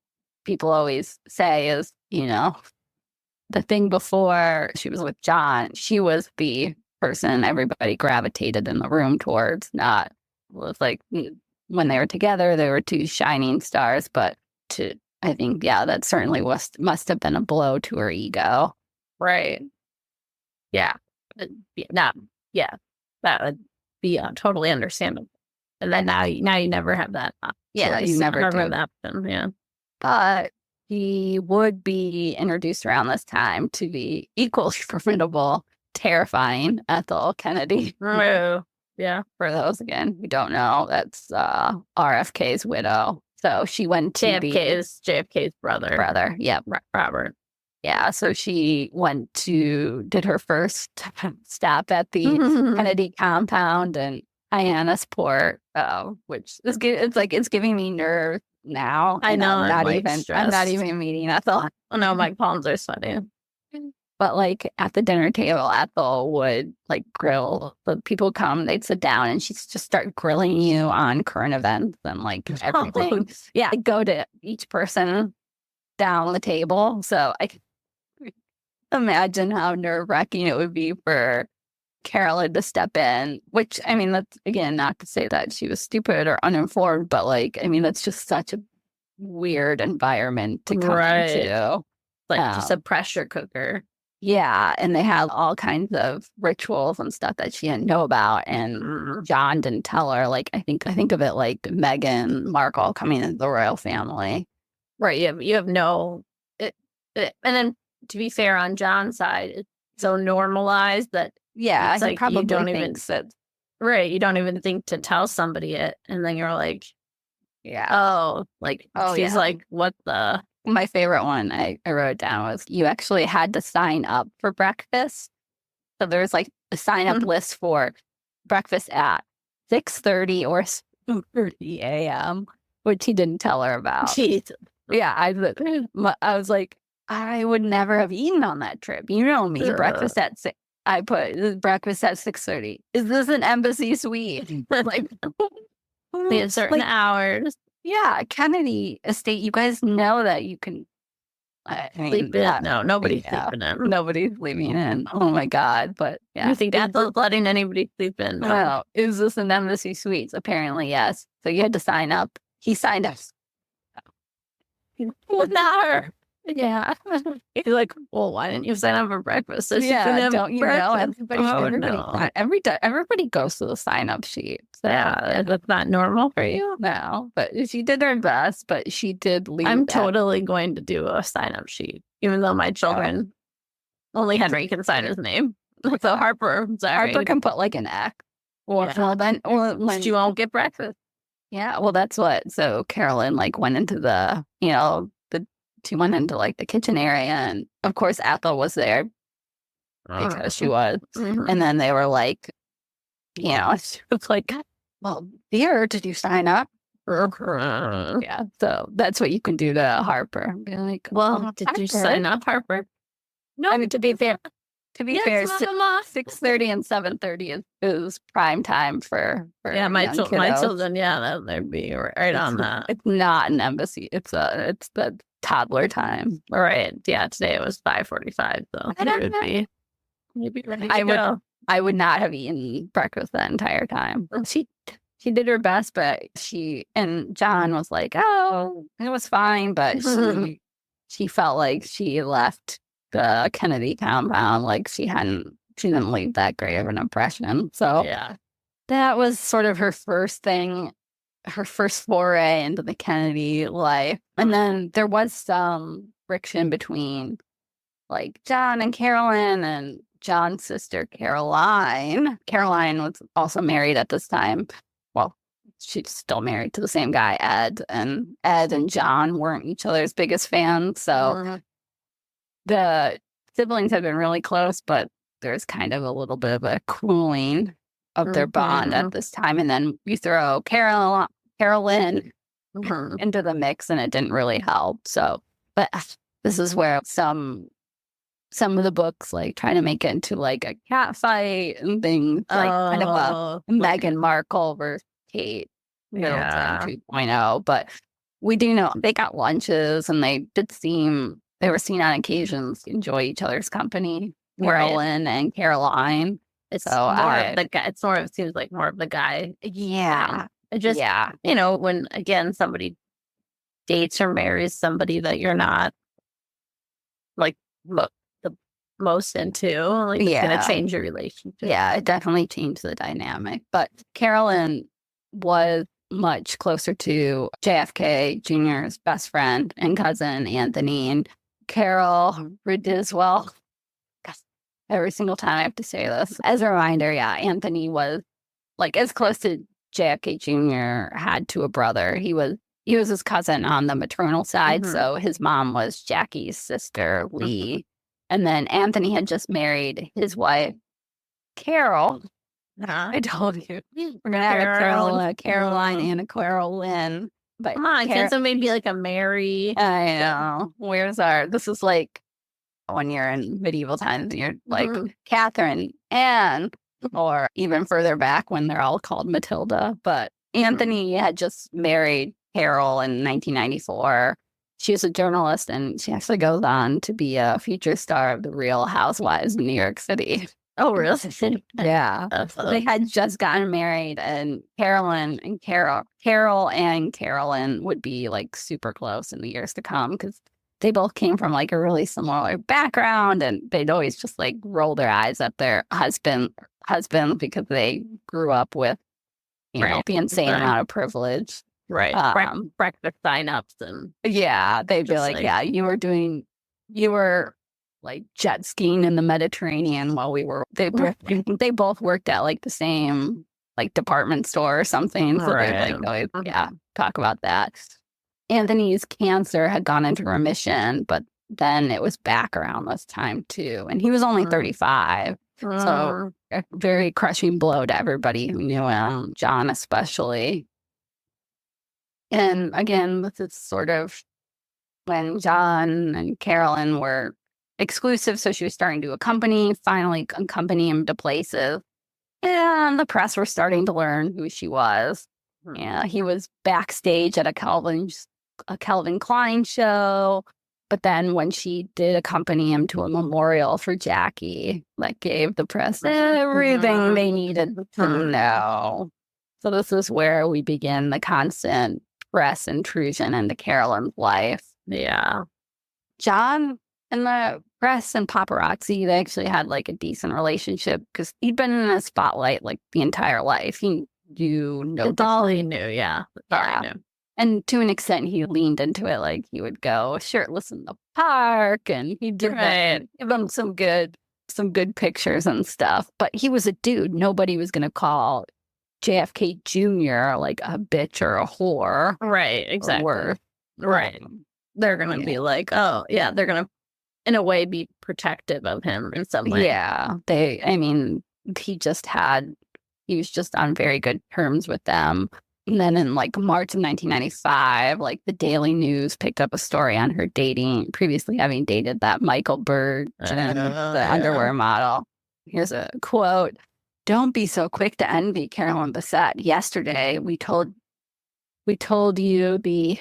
people always say is, the thing before she was with John, she was the person everybody gravitated in the room towards. It was like when they were together, they were two shining stars. But I think, that certainly must have been a blow to her ego. Right. Yeah. That would be totally understandable. And then now you never have that. You never have do. that option. Yeah. But he would be introduced around this time to the equally formidable, terrifying Ethel Kennedy. Oh, yeah. For those, again, who don't know, that's RFK's widow. So she went to JFK's brother. Yep. Robert. Yeah, so she did her first stop at the Kennedy compound in Hyannisport, which is it's giving me nerves now. I know. I'm not even meeting Ethel. Oh no, my palms are sweating. But like at the dinner table, Ethel would like grill. The people come, they'd sit down, and she'd just start grilling you on current events and like everything. Yeah, I'd go to each person down the table. So I can imagine how nerve-wracking it would be for Carolyn to step in, which, I mean, that's, again, not to say that she was stupid or uninformed, but like, I mean, that's just such a weird environment to come into. Like just a pressure cooker. Yeah, and they have all kinds of rituals and stuff that she didn't know about, and John didn't tell her. Like, I think of it like Meghan Markle coming into the royal family. Right, you have no... and then, to be fair, on John's side, it's so normalized that it's like probably you don't even you don't even think to tell somebody it, and then you're like, she's like, what the... My favorite one I wrote down was, you actually had to sign up for breakfast. So there's like a sign up list for breakfast at 6:30 or 7:30 a.m., which he didn't tell her about. Jeez. Yeah, I was like, I would never have eaten on that trip. You know me, breakfast at 6. I put breakfast at 6:30. Is this an embassy suite? Like, certain hours. Yeah, Kennedy estate. You guys know that you can sleep in. No, nobody's sleeping in. Nobody's sleeping in. Oh my God! But you think Ethel's letting anybody sleep in? No. Well, is this an embassy suites? Apparently, yes. So you had to sign up. He signed up. Well, not her. Yeah. He's like, well, why didn't you sign up for breakfast? So don't you know? Everybody goes to the sign-up sheet. So, that's not normal for you. No, but she did her best, but she did leave. I'm totally going to do a sign-up sheet, even though my children, only Henry can sign his name. So Harper can put like an X. Or you won't get breakfast. Yeah, well, that's what. So Carolyn went into she went into like the kitchen area, and of course Ethel was there because she was. And then they were like, she was like, well, dear, did you sign up? Yeah, so that's what you can do to Harper. Be like, well, did you sign up, Harper? No, I mean, to be fair, To be Yes, fair, mama. 6:30 and 7:30 is prime time for Yeah, my young my kiddos. children, they'd be right on that. It's not an embassy. It's the toddler time. All right. Yeah, today it was 5:45, so it would be maybe ready to go. I would not have eaten breakfast that entire time. She did her best, but and John was like, "Oh, it was fine," but she felt like she left the Kennedy compound like she didn't leave that great of an impression. So Yeah. that was sort of her first thing, her first foray into the Kennedy life. And then there was some friction between like John and Carolyn and John's sister Caroline. Caroline was also married at this time. Well, she's still married to the same guy, Ed. And Ed and John weren't each other's biggest fans. So the siblings had been really close, but there's kind of a little bit of a cooling of their bond at this time. And then you throw Carolyn into the mix and it didn't really help. So, but this is where some of the books like trying to make it into like a cat fight and things like kind of a Meghan Markle versus Kate Middleton 2.0. But we do know they got lunches and they were seen on occasions to enjoy each other's company. Carolyn and Caroline. It's more of the guy. It's more of, it seems like more of the guy. Yeah. It just, when again, somebody dates or marries somebody that you're not like the most into, like it's going to change your relationship. Yeah, it definitely changed the dynamic. But Carolyn was much closer to JFK Jr.'s best friend and cousin, Anthony. And Carol Ridiswell, every single time I have to say this. As a reminder, Anthony was like as close to JFK Jr. had to a brother. He was his cousin on the maternal side. So his mom was Jackie's sister, Lee. And then Anthony had just married his wife, Carol. I told you. We're going to have a Caroline and a Carolyn. But come on, can somebody be like a Mary? I know. This is like when you're in medieval times, you're like Catherine, Anne, or even further back when they're all called Matilda. But Anthony had just married Carol in 1994. She was a journalist, and she actually goes on to be a feature star of The Real Housewives of New York City. Oh, really? Yeah. They had just gotten married, and Carol and Carolyn would be like super close in the years to come because they both came from like a really similar background, and they'd always just like roll their eyes at their husband because they grew up with, the insane amount of privilege. Right. Breakfast sign-ups and they'd be like, you were like jet skiing in the Mediterranean while they both worked at like the same like department store or something. So they'd like always, talk about that. Anthony's cancer had gone into remission, but then it was back around this time too. And he was only 35. So a very crushing blow to everybody who knew him, John especially. And again, this is sort of when John and Carolyn were exclusive. So she was starting to finally accompany him to places. And the press were starting to learn who she was. Yeah, he was backstage at a Calvin Klein show. But then when she did accompany him to a memorial for Jackie, that gave the press everything they needed to know. So this is where we begin the constant press intrusion into Carolyn's life. Yeah. John and the press and paparazzi, they actually had like a decent relationship because he'd been in the spotlight like the entire life. He knew. That's all he knew, That's all he knew. And to an extent, he leaned into it. Like he would go shirtless in the park and he'd give them some good pictures and stuff. But he was a dude. Nobody was going to call JFK Jr. like a bitch or a whore. Right, exactly. Right. They're going to be like, they're going to, in a way, be protective of him in some way. Yeah. he was just on very good terms with them. And then in like March of 1995, like the Daily News picked up a story on her previously having dated that Michael Berg, the underwear model. Here's a quote. "Don't be so quick to envy Carolyn Bessette. Yesterday, we told you the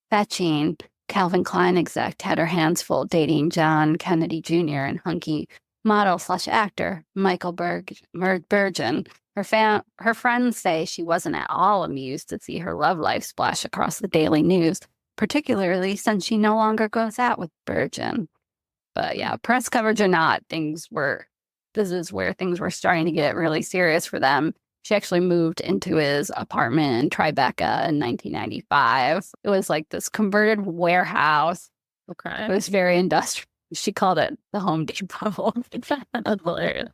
fetching Calvin Klein exec had her hands full dating John Kennedy Jr. and hunky model/actor Michael Bergen. Her friends say she wasn't at all amused to see her love life splash across the Daily News, particularly since she no longer goes out with Bergen." But yeah, press coverage or not, this is where things were starting to get really serious for them. She actually moved into his apartment in Tribeca in 1995. It was like this converted warehouse. Okay. It was very industrial. She called it the Home Depot. That's hilarious.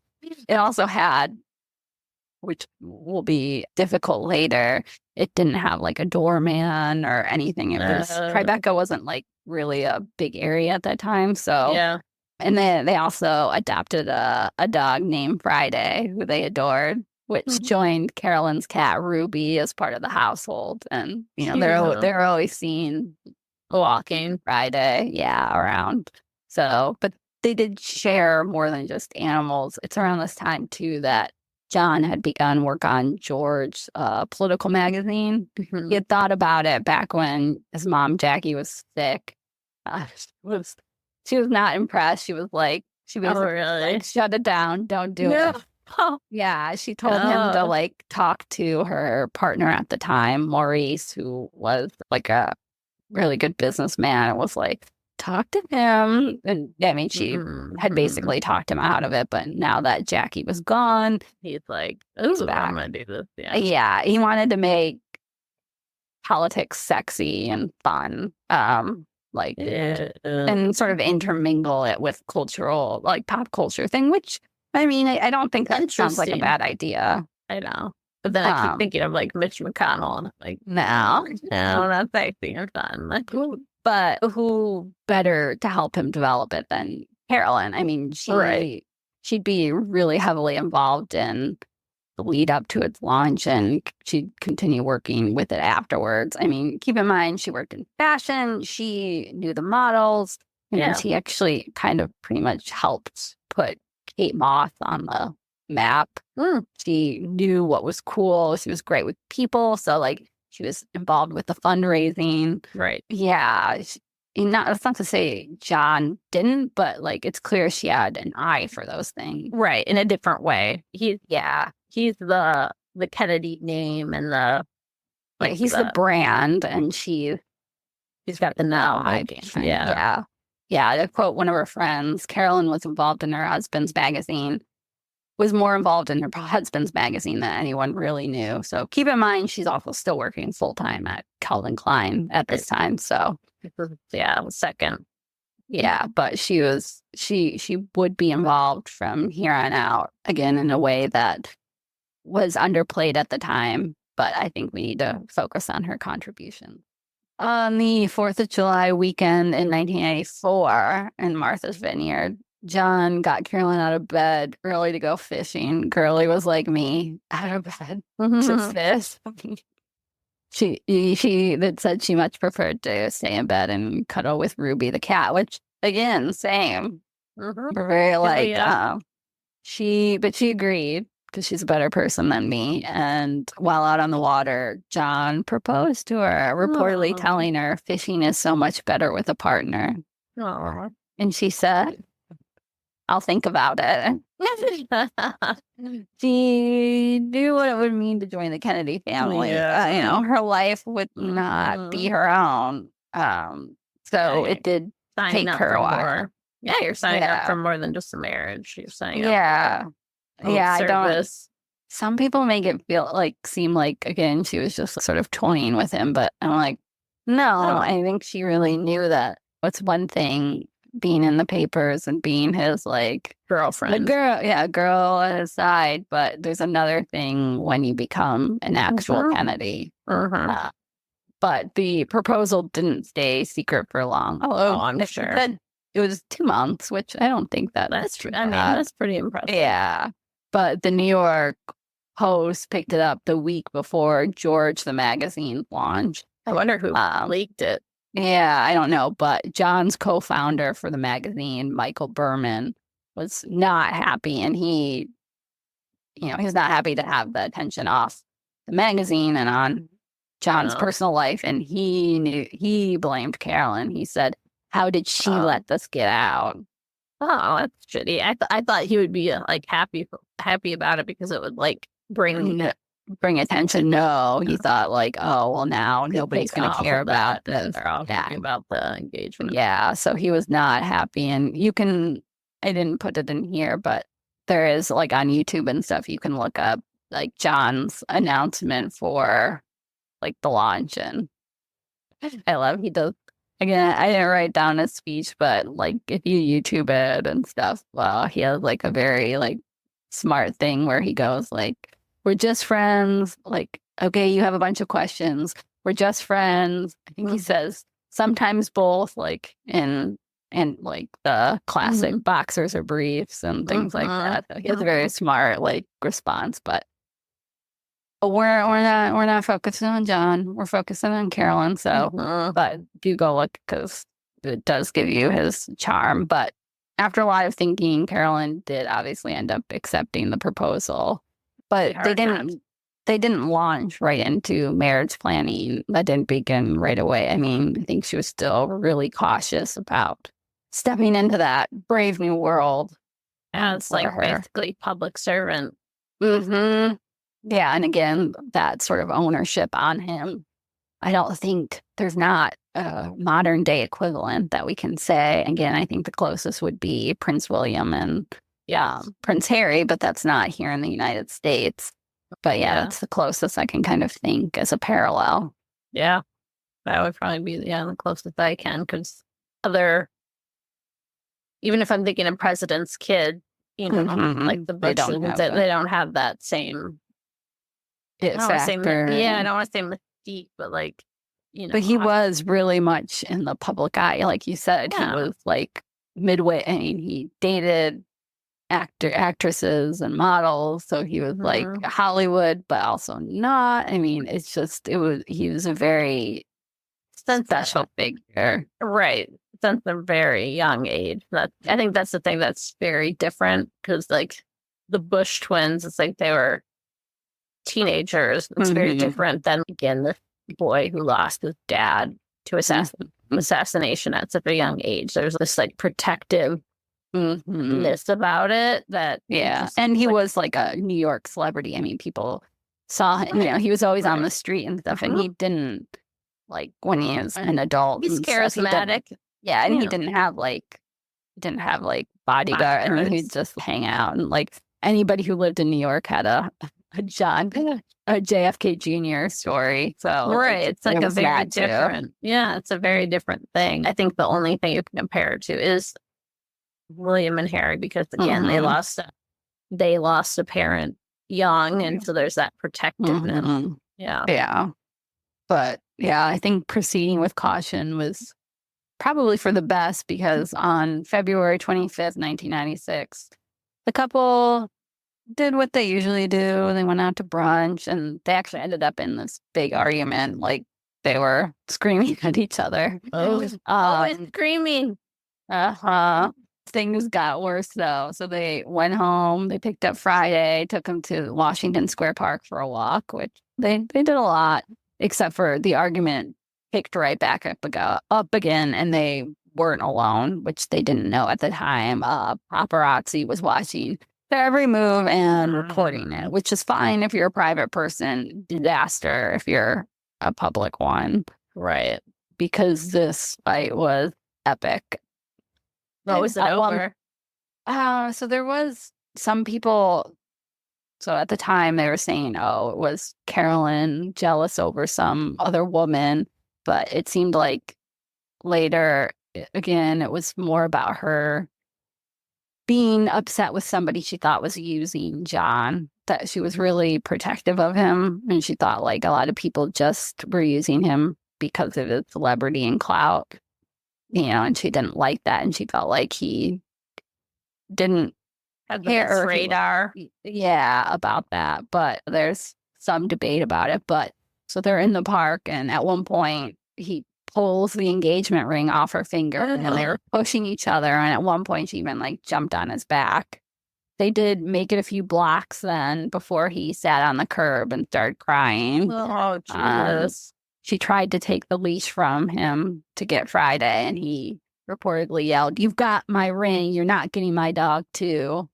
It also had, which will be difficult later, it didn't have like a doorman or anything. It was Tribeca wasn't like really a big area at that time. So yeah. And they also adopted a dog named Friday, who they adored, which joined Carolyn's cat Ruby as part of the household. And they're always seen walking Friday, around. So, but they did share more than just animals. It's around this time too that John had begun work on George's political magazine. He had thought about it back when his mom Jackie was sick. She was not impressed. She was like, really? Like, shut it down. Don't do it. Oh. Yeah, she told him to like talk to her partner at the time, Maurice, who was like a really good businessman. It was like, talk to him. And I mean, she had basically talked him out of it. But now that Jackie was gone, he's like, ooh, I'm going to do this. Yeah, he wanted to make politics sexy and fun. And sort of intermingle it with cultural, like pop culture thing, which, I mean, I don't think that sounds like a bad idea. I know. But then I keep thinking of like Mitch McConnell, and I'm like, no, not sexy or fun. Like, but who better to help him develop it than Carolyn? I mean, she'd be really heavily involved in the lead up to its launch, and she'd continue working with it afterwards. I mean, keep in mind, she worked in fashion. She knew the models. And she actually kind of pretty much helped put Kate Moss on the map. She knew what was cool. She was great with people. So, like, she was involved with the fundraising. Right. Yeah. That's not to say John didn't, but, like, it's clear she had an eye for those things. Right. In a different way. He's the Kennedy name and the he's the brand, and she's got the knowledge. Yeah. To quote one of her friends, Carolyn was involved in her husband's magazine, was more involved in her husband's magazine than anyone really knew. So keep in mind, she's also still working full time at Calvin Klein at this time. So second. Yeah, but she would be involved from here on out, again, in a way that was underplayed at the time, but I think we need to focus on her contribution. On the 4th of July weekend in 1994 in Martha's Vineyard, John got Carolyn out of bed early to go fishing. Girly was like me, out of bed to fish. She had said she much preferred to stay in bed and cuddle with Ruby the cat, which, again, same. We're very like, she agreed, because she's a better person than me. And while out on the water, John proposed to her, reportedly telling her fishing is so much better with a partner. And she said, I'll think about it. She knew what it would mean to join the Kennedy family. Her life would not be her own. So it did take her a while. Yeah, you're signing up for more than just a marriage. You're signing up. I don't. Some people make it seem like, again, she was just sort of toying with him, but I'm like, no, I think she really knew that. What's one thing being in the papers and being his like girlfriend, girl at his side, but there's another thing when you become an actual Kennedy. But the proposal didn't stay secret for long. I'm sure. It was 2 months, which I don't think that's true. I mean, that's pretty impressive. Yeah. But the New York Post picked it up the week before George, the magazine launch. I wonder who leaked it. Yeah, I don't know. But John's co-founder for the magazine, Michael Berman, was not happy. And he's not happy to have the attention off the magazine and on John's personal life. And he blamed Carolyn. He said, how did she let this get out? Oh, that's shitty. I thought he would be like happy about it because it would like bring attention. No, he thought like, oh, well, now nobody's going to care about this. They're all talking about the engagement. Yeah, so he was not happy. And I didn't put it in here, but there is like on YouTube and stuff, you can look up like John's announcement for like the launch. And I love he does. Again, I didn't write down his speech, but like if you YouTube it and stuff, well, he has like a very like smart thing where he goes like, we're just friends. Like, okay, you have a bunch of questions. We're just friends. I think he says sometimes both, like in like the classic boxers or briefs and things like that. So he has a very smart like response. But we're not focusing on John. We're focusing on Carolyn. So, but do go look because it does give you his charm. But after a lot of thinking, Carolyn did obviously end up accepting the proposal. But they didn't launch right into marriage planning. That didn't begin right away. I mean, I think she was still really cautious about stepping into that brave new world. Yeah, it's like basically public servant. Mm-hmm. Yeah, and again, that sort of ownership on him. I don't think there's not a modern day equivalent that we can say. Again, I think the closest would be Prince William and Prince Harry, but that's not here in the United States. But that's the closest I can kind of think as a parallel. Yeah, that would probably be the closest I can because even if I'm thinking of president's kid, like the Bushes, they don't have that same. I don't want to say mystique, but like, But he was really much in the public eye, like you said. He was like midway. I mean, he dated actresses and models, so he was like Hollywood, but also not. I mean, he was a very special figure, right? Since a very young age. I think that's the thing that's very different because like the Bush twins, it's like they were teenagers. It's very different than again the boy who lost his dad to assassination at such a young age. There's this like protective ness about it that and he was like a New York celebrity. I mean, people saw him, he was always on the street and stuff, and he didn't like when he was an adult. He's charismatic. And he didn't have like bodyguard. I mean, he'd just hang out, and like anybody who lived in New York had a JFK Jr. story. So it's like a very different. Yeah, it's a very different thing. I think the only thing you can compare it to is William and Harry, because again they lost a parent young, and so there's that protectiveness. But I think proceeding with caution was probably for the best, because on February 25th, 1996, the couple did what they usually do. They went out to brunch, and they actually ended up in this big argument. Like they were screaming at each other. Screaming. Things got worse though. So they went home. They picked up Friday, took him to Washington Square Park for a walk, which they did a lot, except for the argument picked right back up again, and they weren't alone, which they didn't know at the time. Paparazzi was watching their every move and recording it, which is fine if you're a private person. Disaster if you're a public one, right? Because this fight was epic. What was it over? So there was some people. So at the time they were saying, it was Carolyn jealous over some other woman, but it seemed like later, again, it was more about her being upset with somebody she thought was using John, that she was really protective of him, and she thought like a lot of people just were using him because of his celebrity and clout, and she didn't like that, and she felt like he didn't Had the best radar. Yeah, about that. But there's some debate about it. But so they're in the park, and at one point he pulls the engagement ring off her finger, and they were pushing each other. And at one point she even like jumped on his back. They did make it a few blocks then before he sat on the curb and started crying. Oh, Jesus. She tried to take the leash from him to get Friday, and he reportedly yelled, "You've got my ring. You're not getting my dog too."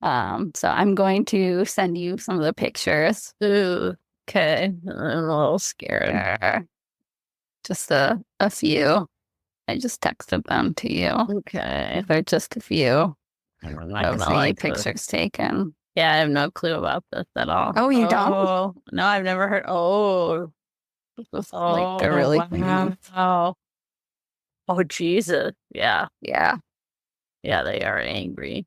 So I'm going to send you some of the pictures. Ooh, okay. I'm a little scared. Just a few. I just texted them to you. Okay. They're just a few. I'm not gonna like pictures taken. Yeah, I have no clue about this at all. Oh, you don't? No, I've never heard. Oh, like they're really wow. Oh, Jesus. Yeah. Yeah. Yeah, they are angry.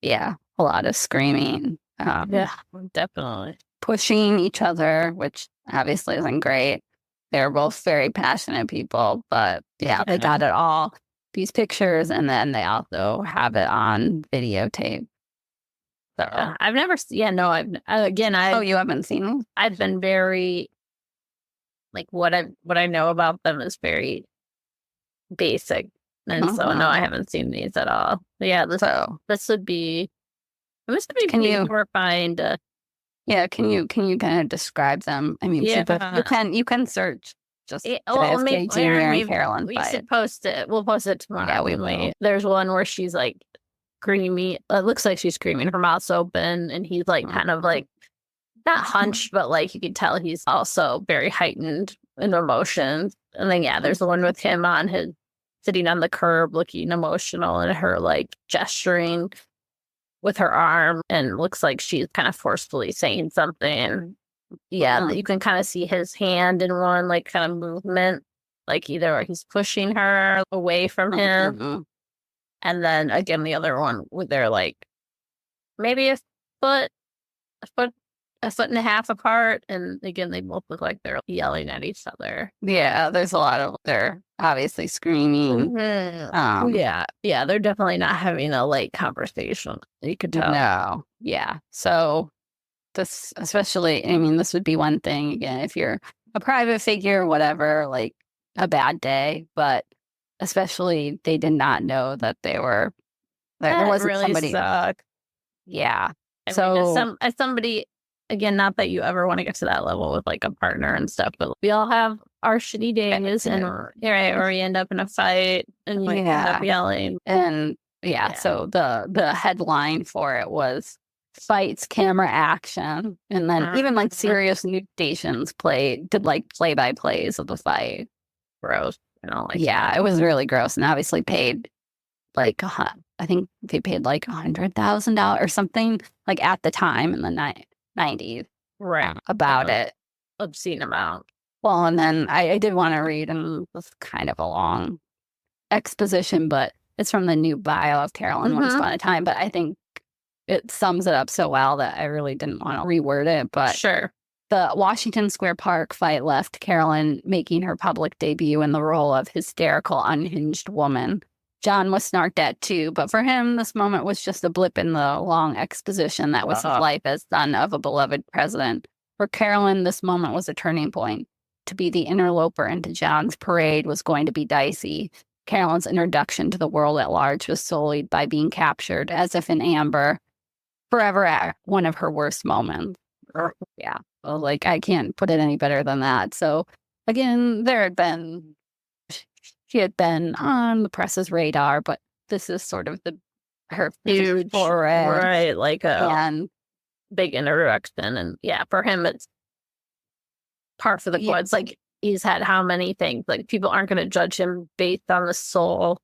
Yeah. A lot of screaming. Yeah, definitely. Pushing each other, which obviously isn't great. They're both very passionate people, but yeah, they got it all. These pictures, and then they also have it on videotape. So I've never. Yeah, no. Oh, you haven't seen them? I've been very like what I know about them is very basic, and so no, I haven't seen these at all. But yeah, this would be. This would be horrifying to. Yeah, can you kind of describe them? I mean, you can search. Just JFK Jr. and Carolyn. We should post it. We'll post it tomorrow. Yeah, we will. There's one where she's like screaming. It looks like she's screaming. Her mouth's open, and he's like kind of like not hunched, but like you can tell he's also very heightened in emotions. And then there's the one with him on his sitting on the curb, looking emotional, and her like gesturing with her arm, and looks like she's kind of forcefully saying something. Yeah, you can kind of see his hand in one like kind of movement, like either he's pushing her away from him, and then again the other one with they're like maybe a foot and a half apart, and again they both look like they're yelling at each other. Yeah, there's a lot of they're obviously screaming. Yeah, they're definitely not having a light conversation. You could tell. No, yeah, so. This especially, I mean, this would be one thing, again, if you're a private figure, whatever, like a bad day, but especially they did not know that they were, there wasn't really somebody. Suck. Yeah. I mean, as somebody, again, not that you ever want to get to that level with like a partner and stuff, but we all have our shitty days or we end up in a fight and we end up yelling. And so the headline for it was, "Fights, camera action," and then even like serious news stations did like play-by-plays of the fight. Gross. I don't like it was really gross, and obviously paid like I think they paid like $100,000 or something like at the time in the 90s, right? About it, obscene amount. Well, and then I did want to read, and it was kind of a long exposition, but it's from the new bio of Carolyn Once Upon a Time, but I think it sums it up so well that I really didn't want to reword it. But sure. The Washington Square Park fight left Carolyn making her public debut in the role of hysterical, unhinged woman. John was snarked at too, but for him, this moment was just a blip in the long exposition that was his life as son of a beloved president. For Carolyn, this moment was a turning point. To be the interloper into John's parade was going to be dicey. Carolyn's introduction to the world at large was sullied by being captured, as if in amber, forever at one of her worst moments. Yeah. Well, like, I can't put it any better than that. So, again, she had been on the press's radar, but this is sort of her huge foray. Right, like a big introduction. And for him, it's par for the course. Like, he's had how many things? Like, people aren't going to judge him based on the sole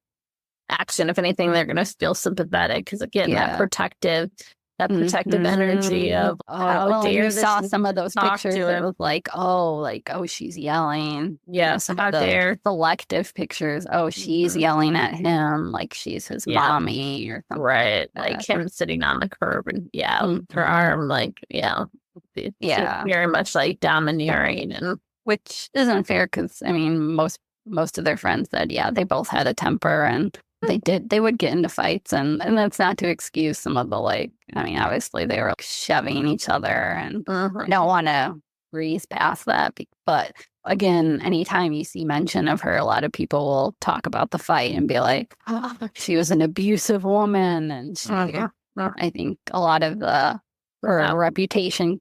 action. If anything, they're going to feel sympathetic because, again, that protective energy of you saw some of those pictures. It was like, she's yelling. Yeah, some of the selective pictures. Oh, she's yelling at him like she's his mommy or something. Right, like him sitting on the curb and her arm, like very much like domineering, and which isn't fair because I mean most of their friends said they both had a temper and They would get into fights, and that's not to excuse some of the, like, I mean, obviously they were like, shoving each other, and I don't want to breeze past that. But again, anytime you see mention of her, a lot of people will talk about the fight and be like, oh, she was an abusive woman. And I think a lot of her reputation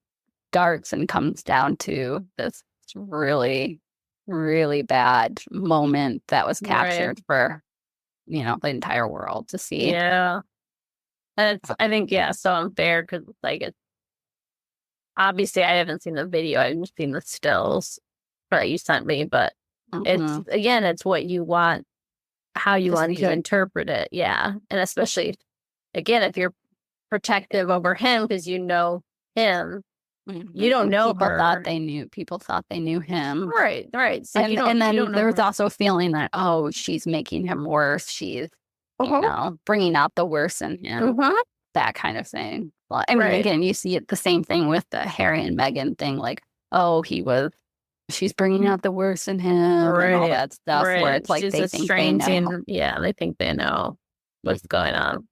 darts and comes down to this really, really bad moment that was captured for, the entire world to see. Yeah. And I think, so unfair because, like, it's obviously I haven't seen the video. I've just seen the stills that you sent me, but it's what you want, how you want to interpret it. Yeah. And especially, again, if you're protective over him because you know him, you don't know people her. People thought they knew him. Right. So and then there was also a feeling that, oh, she's making him worse. She's, bringing out the worst in him. That kind of thing. Well, I mean, again, you see it the same thing with the Harry and Meghan thing. Like, oh, she's bringing out the worst in him and all that stuff. Where it's like they think they know. Yeah, they think they know what's going on.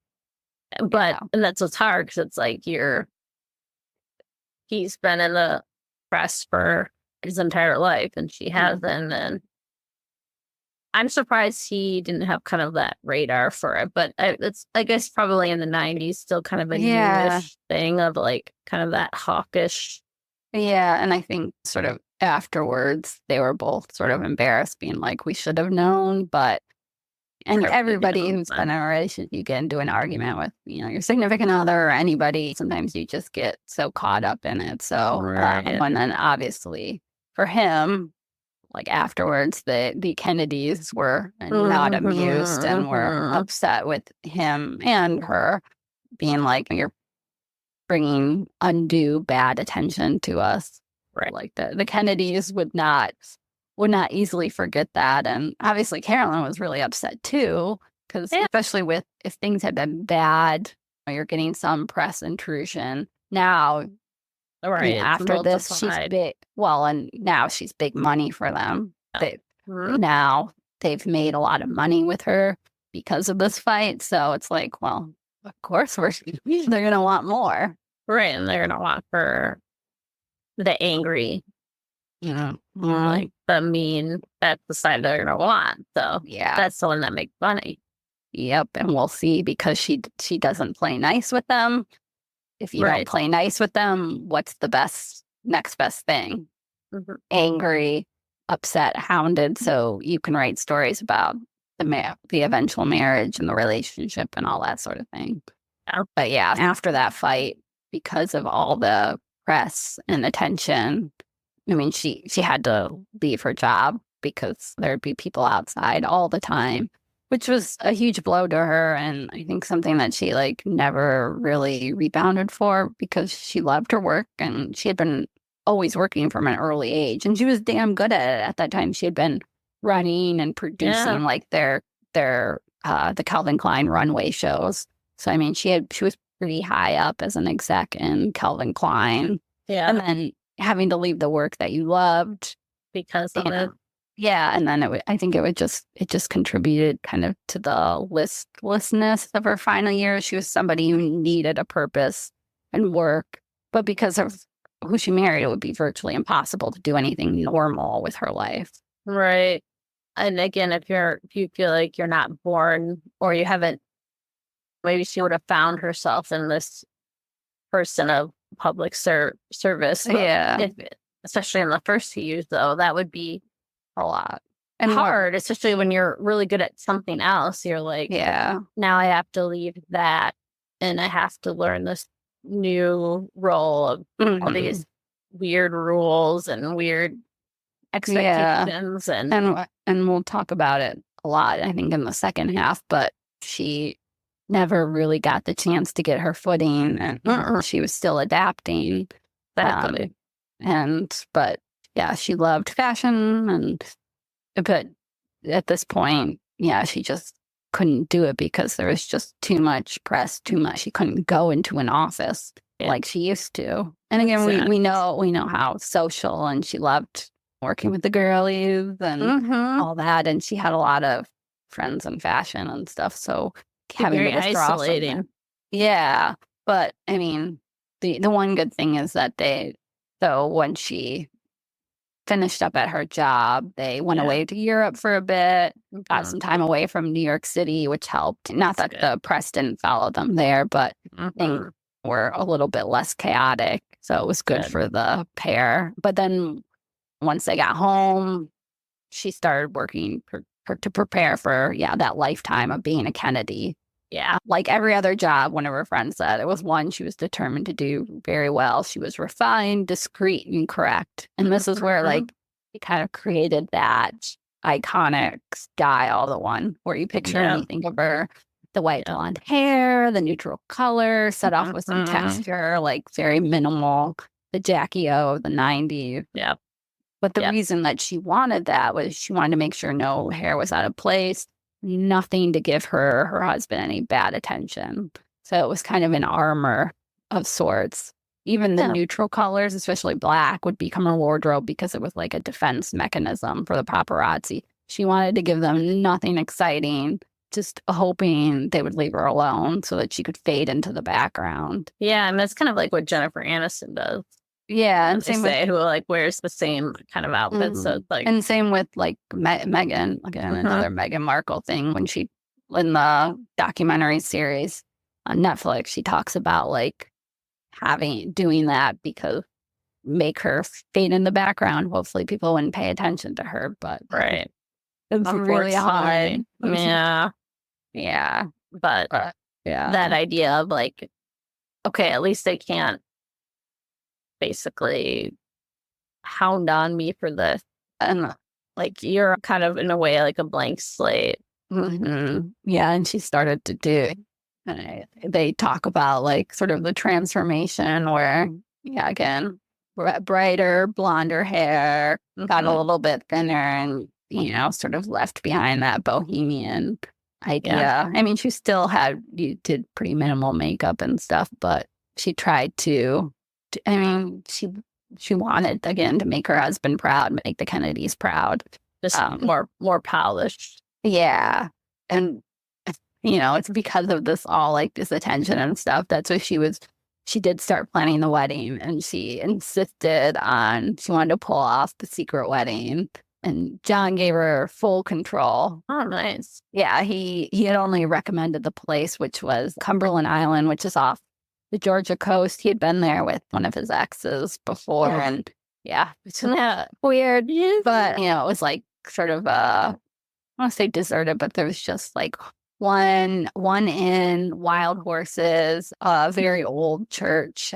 But and that's what's hard because it's like he's been in the press for his entire life and she hasn't. And I'm surprised he didn't have kind of that radar for it. But it's, I guess, probably in the 90s, still kind of a newish thing of like kind of that hawkish. Yeah. And I think sort of afterwards, they were both sort of embarrassed, being like, we should have known. And everybody who's been in a relationship, you get into an argument with, your significant other or anybody. Sometimes you just get so caught up in it. So, and then obviously for him, like afterwards, the Kennedys were not amused and were upset with him and her, being like, you're bringing undue bad attention to us. Right. Like the Kennedys would not easily forget that. And obviously Carolyn was really upset too, because especially if things had been bad, you're getting some press intrusion. Now, after this, she's big. Well, and now she's big money for them. Now they've made a lot of money with her because of this fight. So it's like, well, of course they're going to want more. Right. And they're going to want for the angry, like the mean, that's the side they're going to want. So that's the one that makes money. Yep. And we'll see, because she doesn't play nice with them. If you don't play nice with them, what's the next best thing? Angry, upset, hounded. So you can write stories about the eventual marriage and the relationship and all that sort of thing. But after that fight, because of all the press and attention, I mean, she had to leave her job because there'd be people outside all the time, which was a huge blow to her. And I think something that she never really rebounded for, because she loved her work and she had been always working from an early age. And she was damn good at it at that time. She had been running and producing the Calvin Klein runway shows. So, I mean, she was pretty high up as an exec in Calvin Klein. Yeah. And then having to leave the work that you loved because of it. Yeah, and then I think it just contributed kind of to the listlessness of her final years. She was somebody who needed a purpose and work, but because of who she married, it would be virtually impossible to do anything normal with her life. Right. And again, if you feel like you're not born, or you haven't, maybe she would have found herself in this person of public service. Yeah. Especially in the first few years, though, that would be a lot and hard, especially when you're really good at something else. You're like, now I have to leave that and I have to learn this new role of all these weird rules and weird expectations. And we'll talk about it a lot, I think, in the second half, but she never really got the chance to get her footing, and she was still adapting. Exactly. But she loved fashion, but at this point, she just couldn't do it because there was just too much press, too much. She couldn't go into an office like she used to. And again, we know how social, and she loved working with the girlies and all that. And she had a lot of friends in fashion and stuff. So having very to withdraw isolating. Yeah. But I mean, the one good thing is that when she finished up at her job, they went away to Europe for a bit, got some time away from New York City, which helped. Not that the press didn't follow them there, but things were a little bit less chaotic. So it was good for the pair. But then once they got home, she started working to prepare for, that lifetime of being a Kennedy. Yeah. Like every other job, one of her friends said, it was one she was determined to do very well. She was refined, discreet, and correct. And this is where, like, he kind of created that iconic style, the one where you picture and you think of her, the white blonde hair, the neutral color, set off with some texture, like very minimal, the Jackie O of the 90s. Yeah. But the reason that she wanted that was she wanted to make sure no hair was out of place, nothing to give her husband any bad attention. So it was kind of an armor of sorts. Even the neutral colors, especially black, would become her wardrobe because it was like a defense mechanism for the paparazzi. She wanted to give them nothing exciting, just hoping they would leave her alone so that she could fade into the background. Yeah, and that's kind of like what Jennifer Aniston does. Yeah, and same with who like wears the same kind of outfit. So it's like, and same with like Meghan, again, another Meghan Markle thing. When she in the documentary series on Netflix, she talks about like doing that because make her fade in the background. Hopefully, people wouldn't pay attention to her. But it's really hard. Yeah. But that idea of like, okay, at least they can't basically hound on me for this. And like, you're kind of in a way like a blank slate. Yeah, and she started to do, they talk about like sort of the transformation where, again, brighter, blonder hair, got a little bit thinner and, sort of left behind that bohemian idea. Yeah. I mean, she still did pretty minimal makeup and stuff, but she tried to, she wanted, again, to make her husband proud, make the Kennedys proud. Just more polished. Yeah. And, it's because of this all, like, this attention and stuff. That's why she did start planning the wedding. And she insisted she wanted to pull off the secret wedding. And John gave her full control. Oh, nice. Yeah, he had only recommended the place, which was Cumberland Island, which is off the Georgia coast. He had been there with one of his exes before, and it's weird. But it was like sort of I want to say deserted, but there was just like one inn, wild horses, a very old church,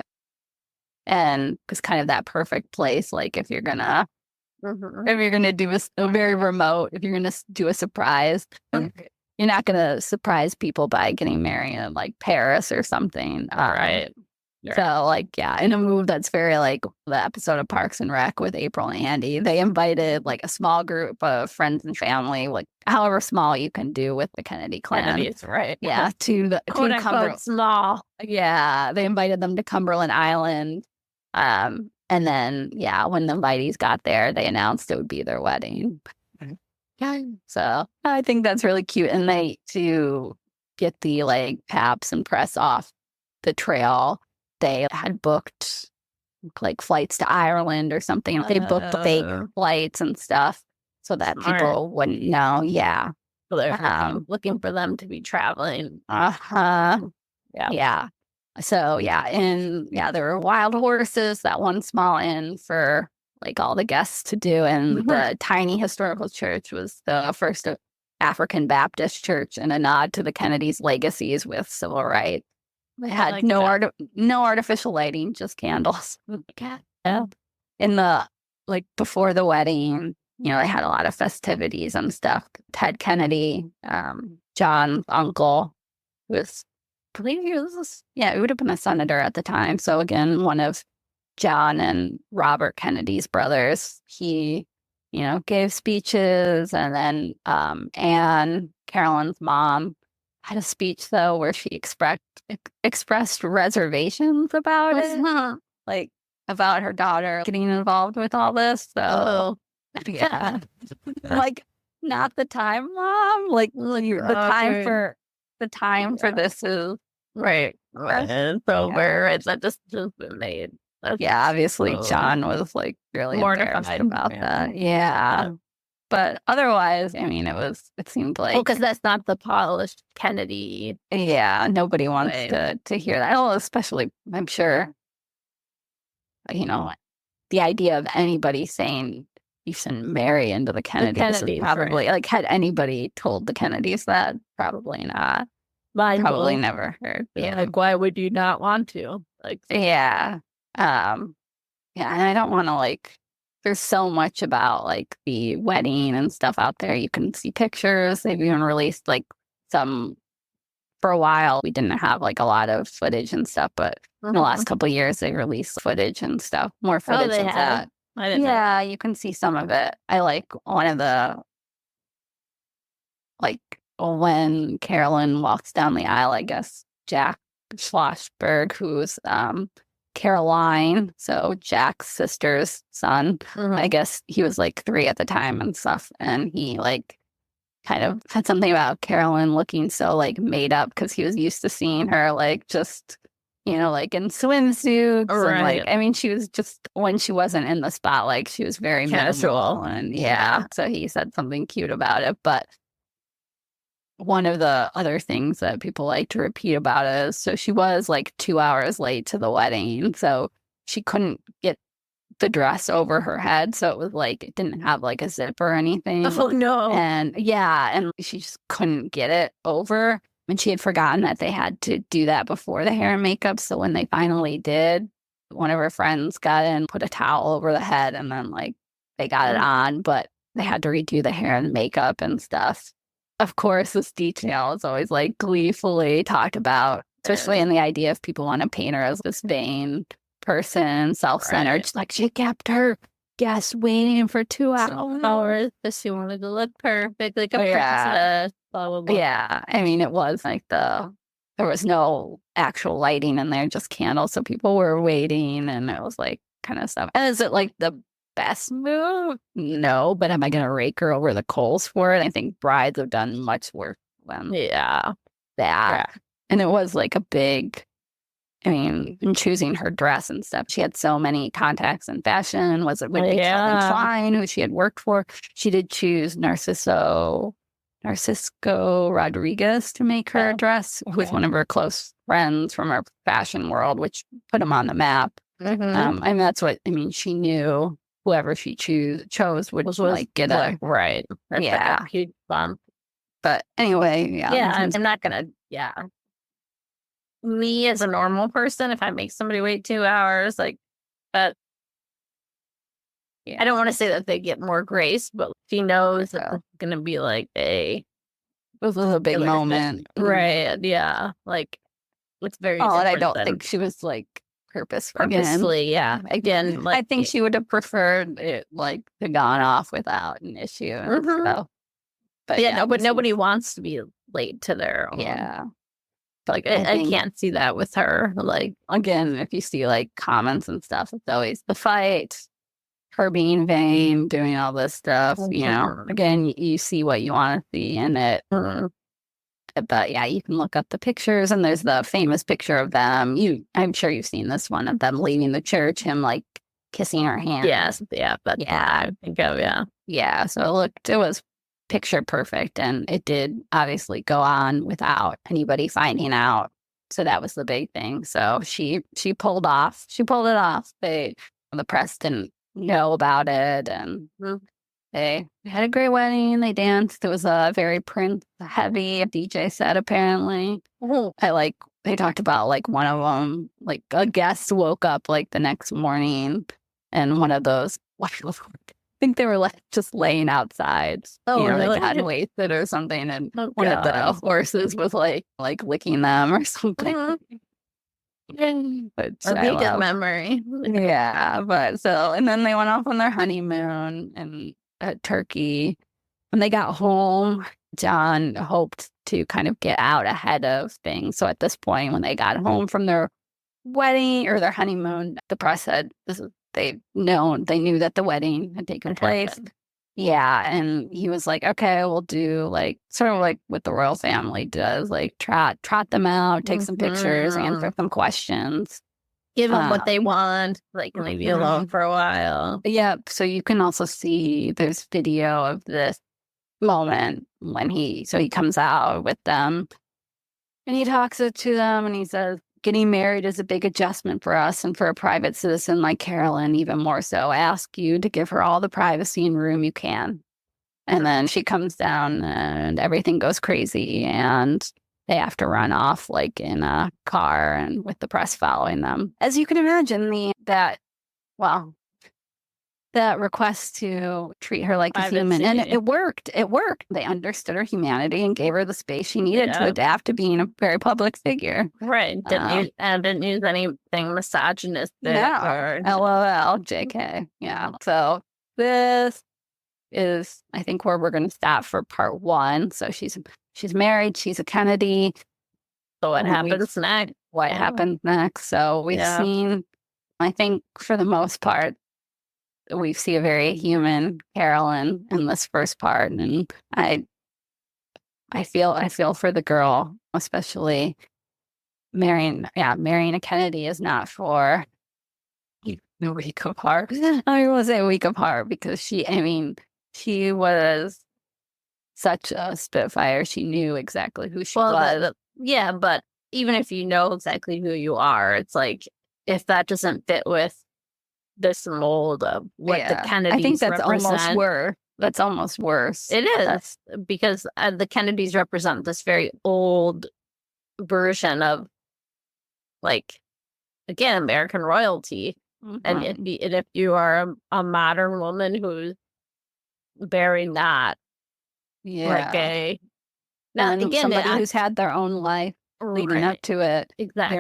and it was kind of that perfect place. Like if you're gonna do a very remote, if you're gonna do a surprise. You're not going to surprise people by getting married in like Paris or something. Right. So like, in a move that's very like the episode of Parks and Rec with April and Andy, they invited like a small group of friends and family, like however small you can do with the Kennedy clan. Kennedys, right. Yeah. To Cumberland. Small. Yeah. They invited them to Cumberland Island. And then, when the invitees got there, they announced it would be their wedding. So I think that's really cute. And to get the like paps and press off the trail, they had booked like flights to Ireland or something. They booked fake flights and stuff so that people wouldn't know. Yeah. So they're looking for them to be traveling. Yeah. So there were wild horses, that one small inn for like all the guests to do. And the tiny historical church was the first African Baptist church and a nod to the Kennedys' legacies with civil rights. They had like no artificial lighting, just candles. In the before the wedding, they had a lot of festivities and stuff. Ted Kennedy, John's uncle, was, I believe he would have been a senator at the time. So again, one of John and Robert Kennedy's brothers. He, gave speeches, and then Anne, Carolyn's mom, had a speech though where she expressed reservations about it, like about her daughter getting involved with all this. So like not the time, Mom. Like the time for this is right. It's over. It's just been made. Obviously John was like really mortified about that. Yeah. But otherwise, I mean, it seemed like... because that's not the polished Kennedy. Yeah, nobody wants to hear that. Oh, especially, I'm sure, the idea of anybody saying you shouldn't marry into the Kennedys is probably, like, had anybody told the Kennedys that? Probably not. Probably never heard. Yeah. Like, why would you not want to? Like, yeah. And I don't want to, like... There's so much about, like, the wedding and stuff out there. You can see pictures. They've even released, like, some... For a while, we didn't have, like, a lot of footage and stuff, but in the last couple of years, they released footage and stuff. More footage of that. I didn't know. You can see some of it. I like one of the... Like, when Carolyn walks down the aisle, I guess, Jack Schlossberg, who's... Caroline, so Jack's sister's son. I guess he was like 3 at the time and stuff, and he like kind of had something about Carolyn looking so like made up because he was used to seeing her like just like in swimsuits and like I mean she was just when she wasn't in the spotlight she was very casual and so he said something cute about it. But one of the other things that people like to repeat about it is, so she was like 2 hours late to the wedding. So she couldn't get the dress over her head. So it was like, it didn't have like a zip or anything. Oh, no. And and she just couldn't get it over. And she had forgotten that they had to do that before the hair and makeup. So when they finally did, one of her friends got in, put a towel over the head, and then like they got it on, but they had to redo the hair and makeup and stuff. Of course, this detail is always like gleefully talked about, especially in the idea if people want to paint her as this vain person, self-centered. Like she kept her guests waiting for 2 hours because she wanted to look perfect, like a princess. Blah, blah, blah. Yeah, I mean, it was like there was no actual lighting in there, just candles, so people were waiting, and it was like kind of stuff. And is it like the best move? No, but am I going to rake her over the coals for it? I think brides have done much worse than that. Yeah. And it was like a big, I mean, in choosing her dress and stuff, she had so many contacts in fashion. Was it with Calvin Klein, who she had worked for? She did choose Narciso Rodriguez to make her dress with one of her close friends from her fashion world, which put him on the map. And that's what, I mean, she knew whoever she chose would like get a right. Yeah. Like a huge bump. But anyway, I'm not gonna. Me as a normal person, if I make somebody wait 2 hours, like, but I don't want to say that they get more grace, but she knows that it's gonna be like it was a big moment, right? Yeah, like it's very. And I don't think she was like purposefully, again, like, I think she would have preferred it like to gone off without an issue. So, but but nobody wants to be late to their own. Like I can't see that with her. Like again, if you see like comments and stuff, it's always the fight, her being vain, doing all this stuff. Again, you see what you want to see in it. But you can look up the pictures, and there's the famous picture of them. I'm sure you've seen this one of them leaving the church, him like kissing her hand. I think of So it was picture perfect, and it did obviously go on without anybody finding out. So that was the big thing. So she pulled it off. The press didn't know about it, and they had a great wedding. They danced. It was a very Prince-heavy DJ set, apparently. They talked about, like, one of them, like, a guest woke up, like, the next morning, and one of those, I think they were just laying outside. Really? They got wasted or something, and one of the horses was, like licking them or something. But a good memory. And then they went off on their honeymoon in Turkey. When they got home, John hoped to kind of get out ahead of things. So at this point, when they got home from their wedding or their honeymoon, the press said they knew that the wedding had taken place. Yeah, and he was like, okay, we'll do like sort of like what the royal family does, like trot them out, take some pictures, answer some questions. Give them what they want, like leave you alone for a while. Yeah, so you can also see there's video of this moment when he comes out with them and he talks to them and he says, getting married is a big adjustment for us, and for a private citizen like Carolyn, even more so. I ask you to give her all the privacy and room you can. And then she comes down and everything goes crazy and they have to run off like in a car and with the press following them. As you can imagine, that request to treat her like a human. And it worked. It worked. They understood her humanity and gave her the space she needed to adapt to being a very public figure. Right. Didn't use anything misogynistic. No. LOL, JK. Yeah. So this is, I think, where we're going to stop for part 1. So she's married. She's a Kennedy. So what happens next? What happens next? So we've seen, I think, for the most part, we see a very human Carolyn in this first part, and I feel for the girl, especially marrying a Kennedy is not for a week apart. I will say a week apart because she was such a spitfire. She knew exactly who she was. But even if you know exactly who you are, it's like if that doesn't fit with this mold of what the Kennedys I think that's represent. almost worse. That's almost worse. It is because the Kennedys represent this very old version of, like, again, American royalty. And if you are a modern woman who's bearing that, like somebody who's had their own life leading up to it, exactly.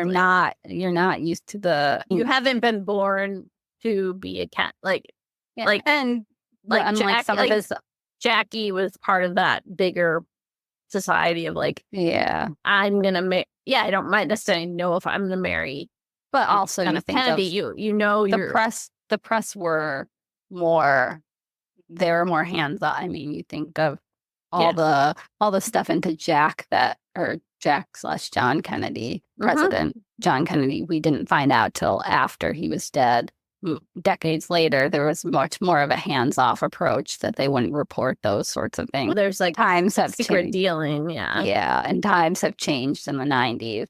You're not used to the. You haven't been born to be a cat, unlike some of his. Jackie was part of that bigger society of I'm gonna marry. I don't might necessarily know if I'm gonna marry, but also you think Kennedy. The press were more. They were more hands on. I mean, you think of all the stuff into Jack / John Kennedy, President John Kennedy. We didn't find out till after he was dead. Decades later, there was much more of a hands-off approach that they wouldn't report those sorts of things. Well, there's times have secret changed. Dealing, and times have changed in the 90s.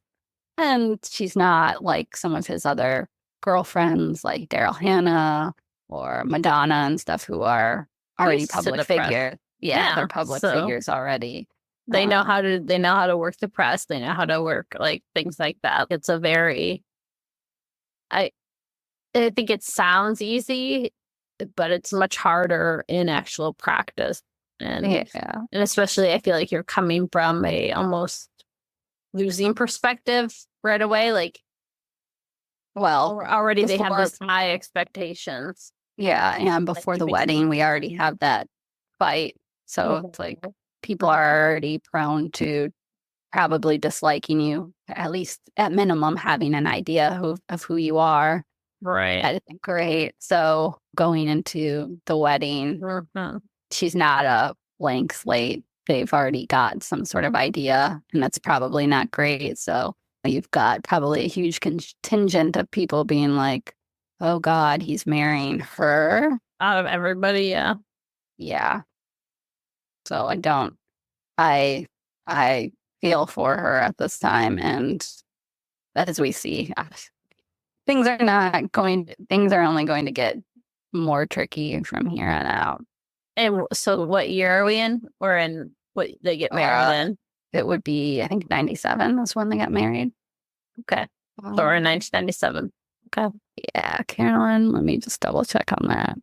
And she's not like some of his other girlfriends, like Daryl Hannah or Madonna and stuff, who are already public figures. They're public figures already. They know how to work the press. They know how to work things like that. It's a very, I think it sounds easy, but it's much harder in actual practice. And especially I feel like you're coming from a almost losing perspective right away. Already they have this high expectations. Yeah, and before the wedding, we already have that fight. So it's like people are already prone to probably disliking you, at least at minimum, having an idea of who you are. Right. I think great. So going into the wedding, she's not a blank slate. They've already got some sort of idea, and that's probably not great. So you've got probably a huge contingent of people being like, oh God, he's marrying her. Out of everybody, yeah. Yeah. So I feel for her at this time, and as we see, things are only going to get more tricky from here on out. And so what year are we in? Or in what they get married in? It would be, I think, 97 is when they got married. Okay. So we're in 1997. Okay. Yeah, Carolyn, let me just double check on that.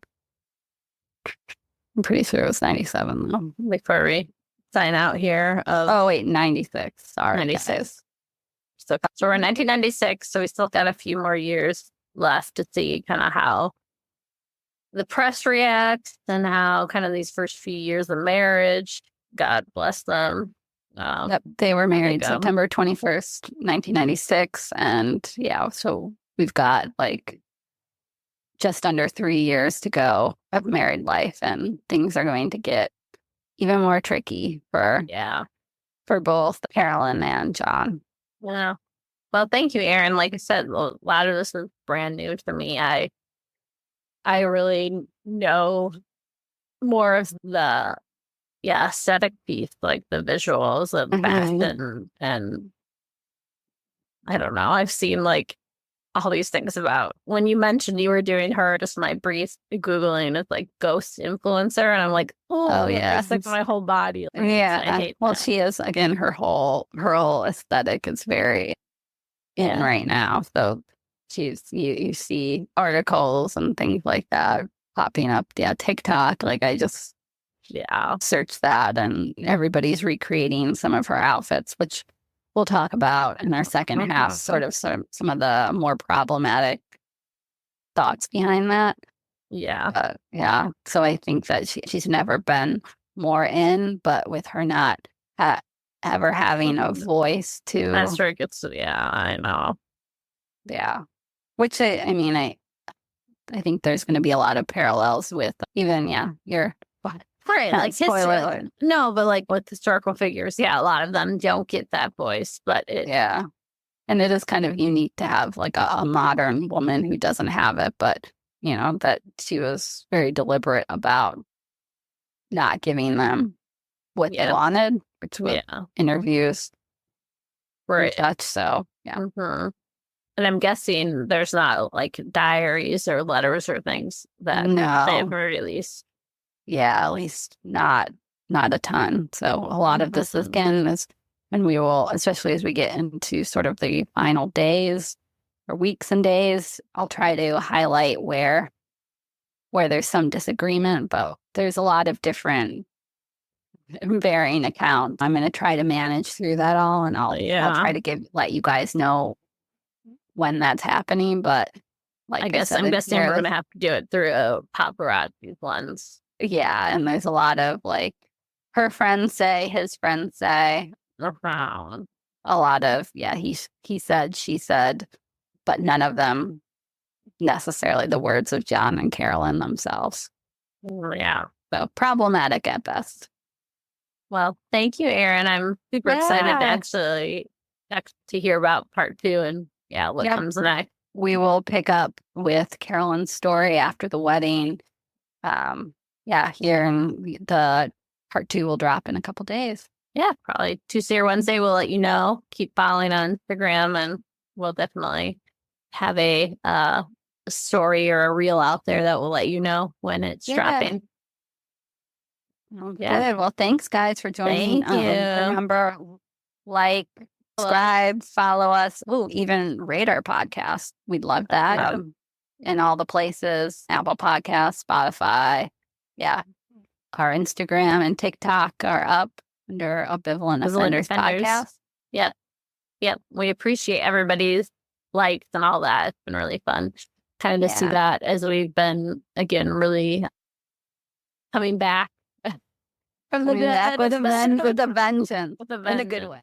I'm pretty sure it was 97 though. Before we sign out here. 96. Sorry. 96. Guys. So we're in 1996, so we still got a few more years left to see kind of how the press reacts and how kind of these first few years of marriage, God bless them. They were married September 21st, 1996. And so we've got just under 3 years to go of married life, and things are going to get even more tricky for both Carolyn and John. Yeah. Well, thank you, Erin. Like I said, a lot of this is brand new to me. I really know more of the aesthetic piece, like the visuals of fashion, and I don't know. I've seen like all these things about when you mentioned you were doing her, just my brief Googling is like ghost influencer. And I'm like, oh yeah, it's like my whole body. Like, I hate that. She is, again, her whole aesthetic is very in right now. So you see articles and things like that popping up. Yeah. TikTok. Like I just search that, and everybody's recreating some of her outfits, which we'll talk about in our second half, sort of some of the more problematic thoughts behind that. Yeah. So I think that she's never been more in, but with her not ever having a voice to... That's where it gets, I know. Yeah. Which, I think there's going to be a lot of parallels with even, your... Right, like history. No, but like with historical figures, a lot of them don't get that voice, but and it is kind of unique to have like a modern woman who doesn't have it, but that she was very deliberate about not giving them what they wanted, which was interviews, right? Such, so and I'm guessing there's not like diaries or letters or things that they ever released. Yeah, at least not a ton. So a lot of this again is, and we will, especially as we get into sort of the final days or weeks and days, I'll try to highlight where there's some disagreement, but there's a lot of different varying accounts. I'm going to try to manage through that all, and I'll try to let you guys know when that's happening. But like I'm guessing we're going to have to do it through a paparazzi lens. Yeah, and there's a lot of like her friends say, his friends say, around a lot of he said, she said, but none of them necessarily the words of John and Carolyn themselves. Yeah, so problematic at best. Well, thank you, Erin. I'm super excited to actually to hear about part 2 and what comes next. We will pick up with Carolyn's story after the wedding. Here in the part 2 will drop in a couple days. Yeah, probably Tuesday or Wednesday. We'll let you know. Keep following on Instagram, and we'll definitely have a story or a reel out there that will let you know when it's dropping. Good. Well, thanks, guys, for joining. Thank you. Remember, like, subscribe, follow us. Ooh, even rate our podcast. We'd love that. In all the places, Apple Podcasts, Spotify. Yeah. Our Instagram and TikTok are up under Ambivalent Offenders Podcast. Yep. We appreciate everybody's likes and all that. It's been really fun kind of to see that as we've been, again, really coming back from the dead with a vengeance. In a good way.